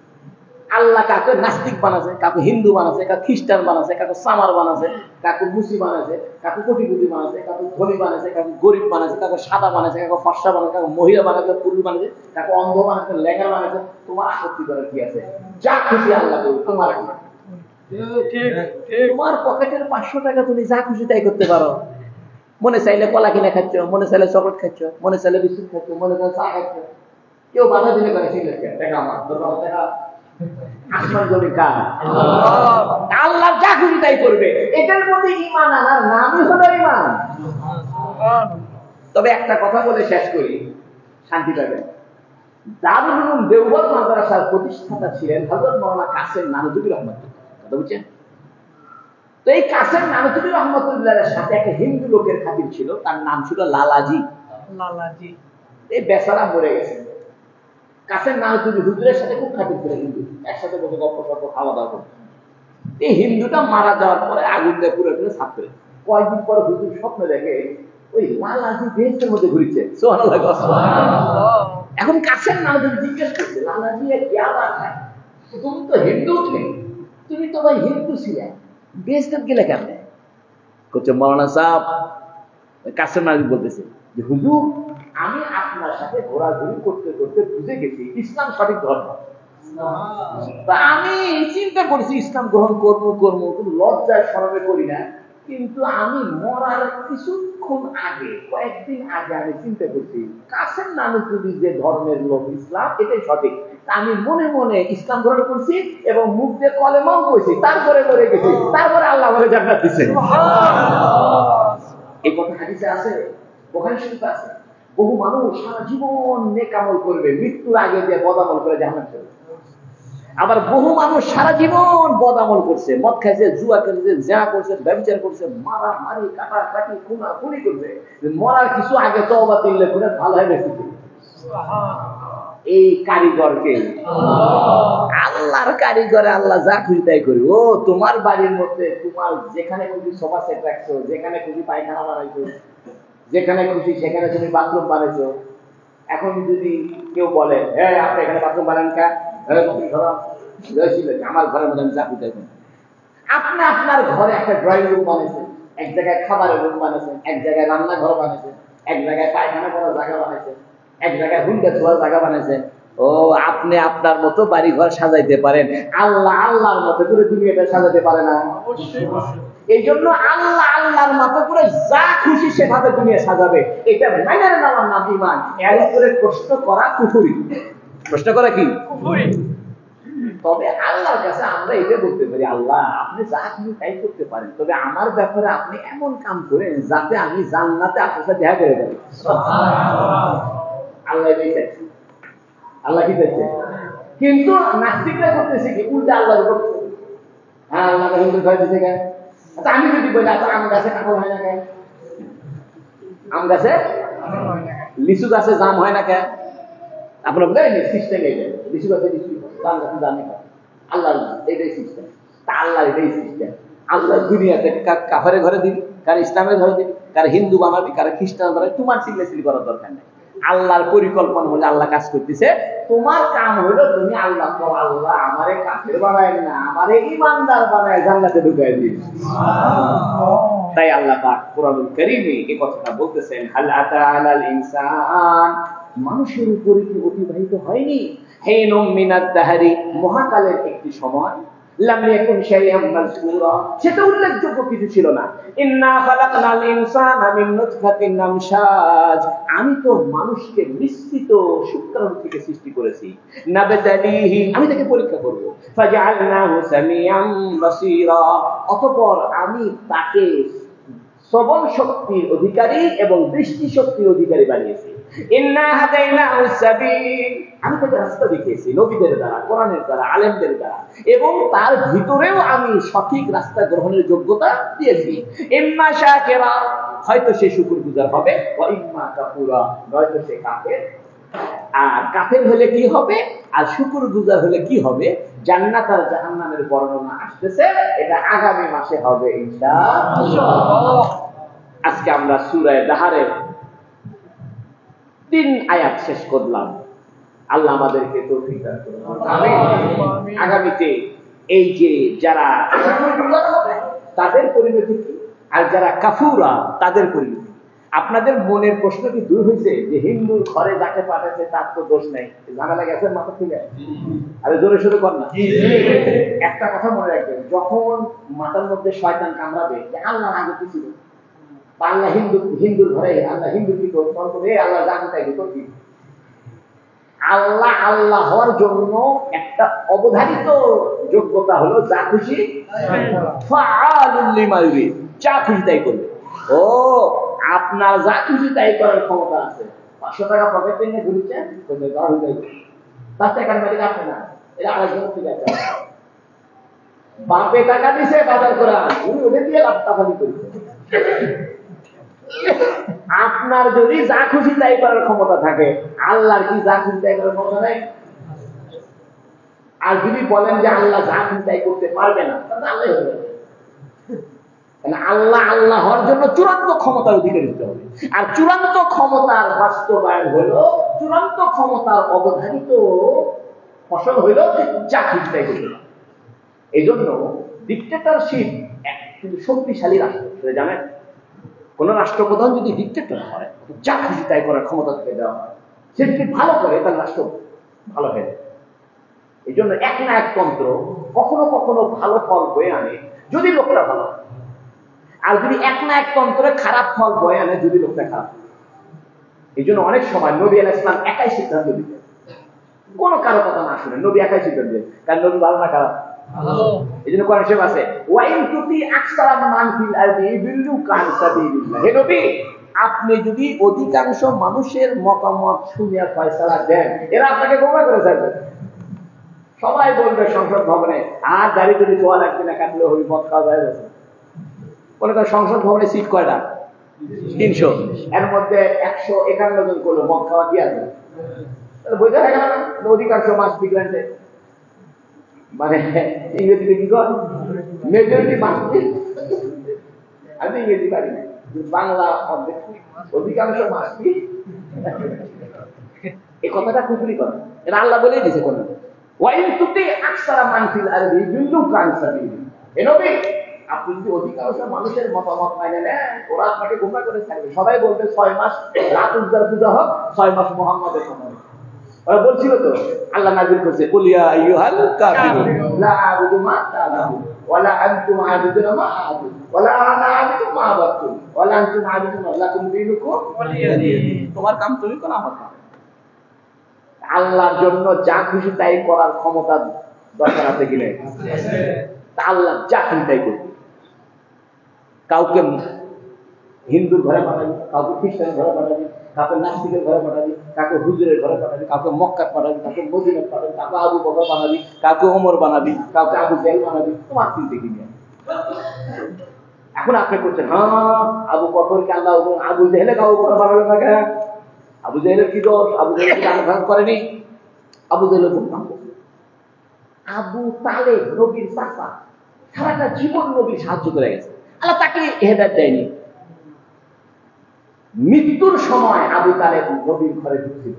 আল্লাহ কাকে নাস্তিক বানাছে, কাকে হিন্দু বানাছে, কাকে খ্রিস্টান বানাছে, কাকে সামার বানাছে, কাকে মুসি বানাছে, কাকে কোটিপতি বানাছে, কাকে ধনী বানাছে, কাকে গরিব বানাছে, কাকে সাদা বানাছে, কাকে ফর্সা বানাছে, কাকে মহিলা বানাছে, পুরুষ বানাছে, কাকে অন্ধ বানাছে, লেঙ্গা বানাছে, তোমার আপত্তি করার কি আছে? যা খুশি আল্লাহ করবে, তোমার তোমার পকেটের 500 টাকা তুমি যা খুশি তাই করতে পারো। মনে চাইলে কলা কিনে খাচ্ছ, মনে চাইলে চকলেট খাচ্ছ, মনে চাইলে বিস্কুট খাচ্ছ, মনে চাইলে চা খাচ্ছ, কেউ বাধা দিলে করে ঠিক আছে দেখা আমার দেখা আসমান জমি কার? আল্লাহ যা খুশি তাই করবে, এটার মধ্যে ঈমান আনার নামই হলো ঈমান। তবে একটা কথা বলে শেষ করি, শান্তি পাবেন। দারুল উলুম দেওবন্দ মাদ্রাসার প্রতিষ্ঠাতা ছিলেন হযরত মাওলানা কাসেম নানতুবি রহমাতুল্লাহ, কথা বুঝছেন তো? এই কাসেম নানতুবি রহমাতুল্লাহর সাথে একটা হিন্দু লোকের খাতির ছিল, তার নাম ছিল লালাজি। এই বেচারা মরে গেছে। কাসেম নানতুবি হুজুরের সাথে খুব খাতির ছিল, হিন্দু একসাথে বসে গল্প সল্প খাওয়া দাওয়া করত। এই হিন্দুটা মারা যাওয়ার পরে আগুন দিয়ে পুরো ছাপ করে, কয়েকদিন পরে হুজুর স্বপ্ন দেখে ওই লালাজি বেহেশতের মধ্যে ঘুরছে। এখন কাসেম নানতুবি জিজ্ঞেস করছে, লালাজি क्या बात है, তুমি তো হিন্দু ছিলে, তুমি তো ভাই হিন্দু ছিলে, বেহেশতে গেলে কেমনে? করছে মাওলানা সাহেব, কাসেম নানতুবি বলতেছে যে হুজুর আমি আপনার সাথে ঘোরাঘুরি করতে করতে বুঝে গেছি ইসলাম সঠিক ধর্ম। আমি চিন্তা করছি ইসলাম গ্রহণ করবো কিন্তু লজ্জায় শরমে করি না, কিন্তু আমি মরার কিছুক্ষণ আগে কয়েকদিন আগে আমি চিন্তা করছি কাসেম নানতুবি যে ধর্মের লোক ইসলাম এটাই সঠিক। আমি মনে মনে ইসলাম গ্রহণ করছি এবং মুখ দিয়ে কলেমাও কইছি, তারপরে মরে গেছি, তারপরে আল্লাহ আমাকে জান্নাত দিয়েছে। এই কথা হাদিসে আছে, বুখারী শরীফে আছে। বহু মানুষ সারা জীবন নেক আমল করবে, মৃত্যুর আগে দিয়ে বদ আমল করে জাহান্নামে যাবে। আবার বহু মানুষ সারা জীবন বদ আমল করছে, মদ খাইছে, জুয়া খেলছে, জিনা করছে, ব্যভিচার করছে, মারামারি কাটাকাটি খুনাখুনি করছে, মরার কিছু আগে তওবা করলে করে ভালো হয় বেশি। এই কারিগরকে আল্লাহর কারিগরে আল্লাহ যা খুশি তাই করি। ও তোমার বাড়ির মধ্যে তোমার যেখানে খুশি সোফা সেট রাখছো, যেখানে খুশি পায়খানা বানাইছো, যেখানে খুশি সেখানে তুমি বাথরুম বানাইছো। এখন যদি কেউ বলে হ্যাঁ আপনি এখানে বাথরুম বানান কা, আমার ঘরের মধ্যে আমি যা খুশি তাই করি। আপনি আপনার ঘরে একটা ড্রয়িং রুম বানাইছেন, এক জায়গায় খাবারের রুম বানাইছেন, এক জায়গায় রান্নাঘর বানাইছেন, এক জায়গায় পায়খানা করার জায়গা বানাইছেন, এক জায়গায় হুন্ডা ছোঁয়ার জায়গা বানাইছেন। ও আপনি আপনার মতো বাড়ি ঘর সাজাইতে পারেন, আল্লাহ আল্লাহর মতো করে দুনিয়াটা সাজাতে পারে না। এই জন্য আল্লাহ আল্লাহর মতো করে যা খুশি সেভাবে দুনিয়া সাজাবে, এটা মাইনে নেওয়ার নাম ঈমান। এর উপরে প্রশ্ন করা কুফরি। প্রশ্ন করা কি? কুফরি। তবে আল্লাহর কাছে আমরা এটা বলতে পারি, আল্লাহ আপনি যা খুশি তাই করতে পারেন, তবে আমার ব্যাপারে আপনি এমন কাম করেন যাতে আমি জান্নাতে আপনার সাথে দেখা করে যাই। আল্লাহ এটাই চাইছে। আল্লাহ কি চাইছে? কিন্তু নাস্তিকরা করতেছে কি উল্টা আল্লাহর উপর। হ্যাঁ, আল্লাহ হিন্দু ঘরে দিতে কেন? আচ্ছা আমি যদি বলি আচ্ছা আম গাছে কাঁঠাল হয় না কেন? আম গাছে লিচু গাছে জাম হয় না কেন? আপনার বলেন সিস্টেম এইটা, লিচু গাছে লিচু, জাম গাছে জাম হয়। আল্লাহ এটাই সিস্টেম। তা আল্লাহ এটাই সিস্টেম। আল্লাহ দুনিয়াতে কাফের ঘরে দিবি, কার ইসলামের ঘরে দিবি, কার হিন্দু বানাবি, কার খ্রিস্টান বানাবি, তোমার চিল্লাচিল্লি করার দরকার নেই। আল্লাহর পরিকল্পনা হলে আল্লাহ কাজ করতেছে। তোমার কাম হলো তুমি আল্লাহ তো আল্লাহ আমারে কাফের বানায় না, আমারে ঈমানদার বানায় জান্নাতে ঢুকায় দিন। তাই আল্লাহ পাক কোরআনুল কারীমে এই কথাটা বলতেছেন, হাল আতা আলাল ইনসান, মানুষের উপরে কি অতিবাহিত হয়নি হিনুম মিনাদ দাহরি, মহাকালের একটি সময়, লাম ইয়াকুন শাইআম মাযকুরা, সেটা উল্লেখযোগ্য কিছু ছিল না। ইন্না খালাকনাল ইনসানা মিন নুতফাতিন আমশাজ, আমি তো মানুষকে মিশ্রিত শুক্রাণু থেকে সৃষ্টি করেছি। নাবতালিহি, আমি তাকে পরীক্ষা করব। ফাজআলনাহু সামিআম বাসীরা, অতঃপর আমি তাকে শ্রবণ শক্তির অধিকারী এবং দৃষ্টি শক্তির অধিকারী বানিয়েছি। ইন্না হাদাইনাহু সাবিল, আমি তাকে রাস্তা দেখিয়েছি নবীদের দ্বারা, কোরআনের দ্বারা, আলেমদের দ্বারা, এবং তার ভিতরেও আমি সঠিক রাস্তা গ্রহণের যোগ্যতা দিয়েছি। ইম্মা শাকিরা, হয়তো সে শুকরগুজার হবে, ওয়া ইম্মা কাফুরা, হয়তো সে কাফের। আর কাফের হলে কি হবে আর শুকরগুজার হলে কি হবে, জান্নাত আর জাহান্নামের বর্ণনা আসতেছে, এটা আগামী মাসে হবে ইনশাআল্লাহ। আজকে আমরা সূরা দাহরের 3 আয়াত শেষ করলাম। আল্লাহ আমাদেরকে তৌফিক দান করুন, আমিন। আগামীতে এই যে যারা তাদের পরিণতি কি, আর যারা কাফুরা তাদের পরিণতি। আপনাদের মনের প্রশ্ন কি দূর হয়েছে যে হিন্দুর ঘরে যাকে পাঠাচ্ছে তার তো দোষ নাই? ঝামেলা গেছে মাথা থেকে? আরে জোরে শুরু কর না। একটা কথা মনে রাখবেন, যখন মাথার মধ্যে শয়তান কামড়াবে যে আল্লাহ আগে কি ছিল, আল্লাহ হিন্দুর ঘরে, আল্লাহ হিন্দু কি করবে, আল্লাহ জানতে চাইবে তো কি? আল্লাহ আল্লাহ হওয়ার জন্য একটা অবধারিত যোগ্যতা হলো যা খুশি ফাআলুল লিমা ইউরিদ, যা খুশি তাই করবে। ও আপনার যা খুশি তাই করার ক্ষমতা আছে। 500 টাকা পকেটে নিয়ে ঘুরছেন, কোথায় গা হয়ে যায়, তার টাকার মেরে আপনি না, এটা আরেকজন ঠিক আছে। বাপে টাকা দিছে বাজার করা, উনি ওদের দিয়ে লাফালাফি করছে। আপনার যদি যা খুশি তাই করার ক্ষমতা থাকে, আল্লাহর কি যা খুশি তাই করার ক্ষমতা নেই? আর যদি বলেন যে আল্লাহ যা খুশি তাই করতে পারবে না, তাহলে আল্লাহ হয়ে যাবে। আল্লাহ আল্লাহ হওয়ার জন্য চূড়ান্ত ক্ষমতার অধিকারী হতে হবে। আর চূড়ান্ত ক্ষমতার বাস্তবায়ন হলো, চূড়ান্ত ক্ষমতার অবধারিত ফসল হইল যা খুশি তাই করতে পারে। এই জন্য ডিক্টেটরশিপ কিন্তু শক্তিশালী রাষ্ট্র, জানেন? কোন রাষ্ট্রপ্রধান যদি ডিক্টেটর হয়, যা খুশি তাই করার ক্ষমতা থেকে দেওয়া হয়, সে যদি ভালো করে তাহলে রাষ্ট্র ভালো হয়ে যায়। এই জন্য এক না এক তন্ত্র কখনো কখনো ভালো ফল বয়ে আনে যদি লোকটা ভালো হয়, আর যদি এক না এক তন্ত্রে খারাপ ফল বয়ে আনে যদি লোকটা খারাপ। এই জন্য অনেক সময় নবী আলাইহিস সালাম একাই সিদ্ধান্ত দিতেন, কোন কারো কথা না শুনে নবী একাই সিদ্ধান্ত দিতেন। কারণ নবী ভালো না খারাপ? এই জন্য কোরআন শরীফ আছে, ওয়াইন তুতি আকসারা মান ফিল আরদি ইউদিল্লুকা আন সাবিলিল্লাহ। হে নবী, আপনি যদি অধিকাংশ মানুষের মতামত শুনে ফয়সালা দেন, এরা আপনাকে গোমরাহ করে ছাড়বে। সবাই বলবে সংসদ ভবনে আর দাঁড়িয়ে যদি দোয়া লাগবে না, কাটলে হই মদ খাওয়া যায়। বলে তার সংসদ ভবনে সিট কয়টা? 300, এর মধ্যে 151 জন করলো মদ খাওয়া কি আছে? বোঝা গেল না অধিকাংশ মাস বিগ্রান্টে, মানে ইংরেজিতে কি কর মেজরিটি মাসবি। আমি ইংরেজি পারি না, বাংলা অর্ধেক, অধিকাংশ মাসবি। এই কথাটা কুফরি করে, এটা আল্লাহ বলেই দিয়েছে। কোন ওয়াইন তুতি আকসারা মান ফিল আরদি ইউদিল্লুকা আন সাবিলিল্লাহ। এ নবী, আপনি যদি অধিকাংশ মানুষের মতামত মাইনে নেন, ওরা আপনাকে গোমরা করে থাকবে। সবাই বলবে 6 মাস রাত উজ্জার পূজা হোক, 6 মাস মুহাম্মাদের সময়। ওরা বলছিল তো, আল্লাহ নাযিল করছে, কুল ইয়া আইয়ুহাল কাফিরুন লা আ'বুদু মা তা'বুদুন ওয়ালা আনতুম আ'বুদুনা মা আ'বুদু ওয়ালা আনা আ'বুদু মা আ'বাদতুম ওয়ালা আনতুম আ'বুদুনা লাকুম দীনুকুম ওয়ালিয়া দীন। তোমার কাম তুমি করো, আমার কাম। আল্লাহর জন্য যা খুশি তাই করার ক্ষমতা দরকার আছে কিনা? আল্লাহ যা খুশি তাই করবে। কাউকে হিন্দুর ঘরে পাঠাবি, কাউকে খ্রিস্টানের ঘরে পাঠাবি, কাউকে নাস্তিকের ঘরে পাঠাবি, কাউকে হুজুরের ঘরে পাঠাবি, কাউকে মক্কা পাঠাবি, কাউকে মদিনায় পাঠাবি, কাউকে আবু বকর বানাবি, কাউকে ওমর বানাবি, কাউকে আবু জাহেল বানাবি। তোমার চিন্তা কি নিয়ে? এখন আপনি করছেন, হ্যাঁ আবু বকরকে আল্লাহ, আবু জাহেলে আবু বকর বানাবে না কেন? আবু জাহেলের কি দোষ? আবু জাহেল কি আল্লাহ করেনি? আবু জাহেলের বলতাম, আবু তালেব নবীর চাচা, সারাটা জীবন নবীর সাহায্য করে গেছে, আল্লাহ তাকে হেদায়েত দেয়নি। মৃত্যুর সময় আবু তালেব নবীর ঘরে ঢুকছিল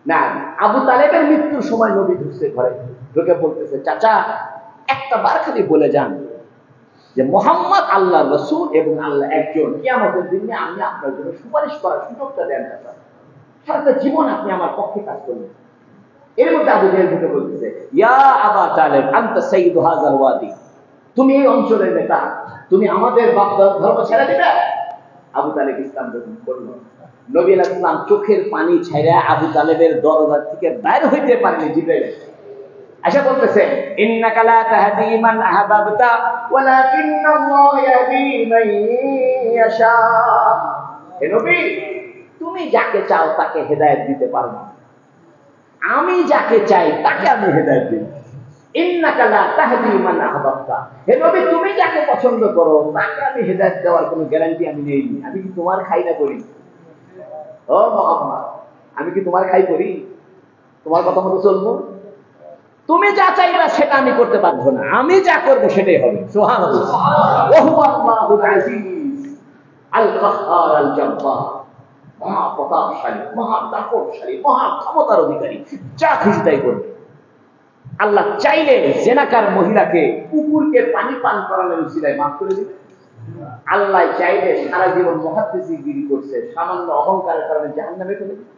না, আবু তালেবের মৃত্যুর সময় নবী ঢুকছে ঘরে, ঢুকে বলতেছে, চাচা একটা বার খালি বলে যান যে মুহাম্মদ আল্লাহর রাসূল এবং আল্লাহ একজন, কিয়ামতের দিনে আমি আপনার জন্য সুপারিশ করার সুযোগটা দেন চাচা, সারাটা জীবন আপনি আমার পক্ষে কাজ করবেন। এর মধ্যে আবু জাহেল ঢুকে বলতেছে, ইয়া আবা তালেব আনতা সাইয়্যিদু হাযাল ওয়াদি, তুমি এই অঞ্চলের নেতা, তুমি আমাদের বাপ ধর্ম ছেড়ে দিবে? আবু তালেব ইসলাম গ্রহণ করল। নবী আলাইহিস সালাম চোখের পানি ছেড়ে আবু তালেবের দরজা থেকে বাইরে হইতে পারেনি। জিবরাইল আয়েশা বলতেছে, ইন্নাকা লা তাহদি মান আহবাবতা ওয়ালাকিন্নাল্লাহু ইয়াহদি মান ইয়াশা। হে নবী, তুমি যাকে চাও তাকে হেদায়েত দিতে পারো না, আমি যাকে চাই তাকে আমি হেদায়েত দিই। ইন্নাকা লা তাহদি মান আহবাবতা, হে নবী তুমি যাকে পছন্দ করো তাকে আমি হেদায়েত দেওয়ার কোনো গ্যারান্টি আমি নেই। আমি কি তোমার খাই না করি? ও মুহাম্মদ, আমি কি তোমার খাই করি? তোমার কথা মতো চলবো? তুমি যা চাইবা সেটা আমি করতে পারবো না, আমি যা করবো সেটাই হবে। সুবহানাল্লাহ। ওয়া হুয়া আল্লাহুল আজিজ আল কাহ্হার আল জাব্বার, মহা প্রতাপশালী, মহা তাকবশালী, মহা ক্ষমতার অধিকারী, যা খুশি তাই করবে। আল্লাহ চাইলে জেনাকার মহিলাকে কুকুরকে পানি পান করানোর উসিলায় মাফ করে দিবে। আল্লাহ চাইলে সারা জীবন মুহাদ্দিসগিরি করছে, সামান্য অহংকারের কারণে জাহান্নামে ফেলে দিবে।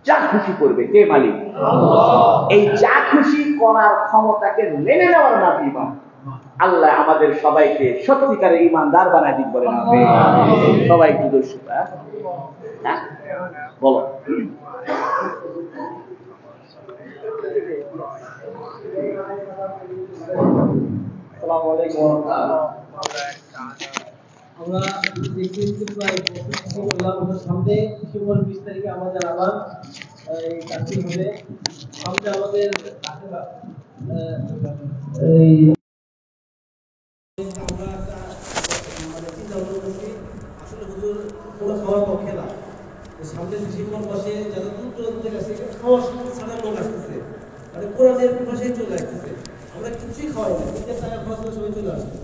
যা খুশি করবে কে মালিক? আল্লাহ। এই যা খুশি করার ক্ষমতাকে মেনে নেওয়ার নাম ঈমান। আল্লাহ আমাদের সবাইকে সত্যিকারের ঈমানদার বানায় দিন, বলেন আমিন। সবাই একটু দর্শক বলো। আসসালামু আলাইকুম। আমরা দেখতে প্রায় সামনে ডিসেম্বর 20 তারিখে আমাদের আবার এই কাজটি হবে। সামনে আমাদের এই আমরা মানে চিন্তা ভাবনা করছি, আসলে হুজুর পুরো খাওয়ার পক্ষে না, সামনে ডিসেম্বর মাসে যারা দূর দূরান্ত থেকে আসছে খাওয়া ছাড়া লোক আসতেছে, মানে কোরআনের পাশে চলে আসতেছে, আমরা কিছুই খাওয়াই না, টাকা খরচ করে সবাই চলে আসছে।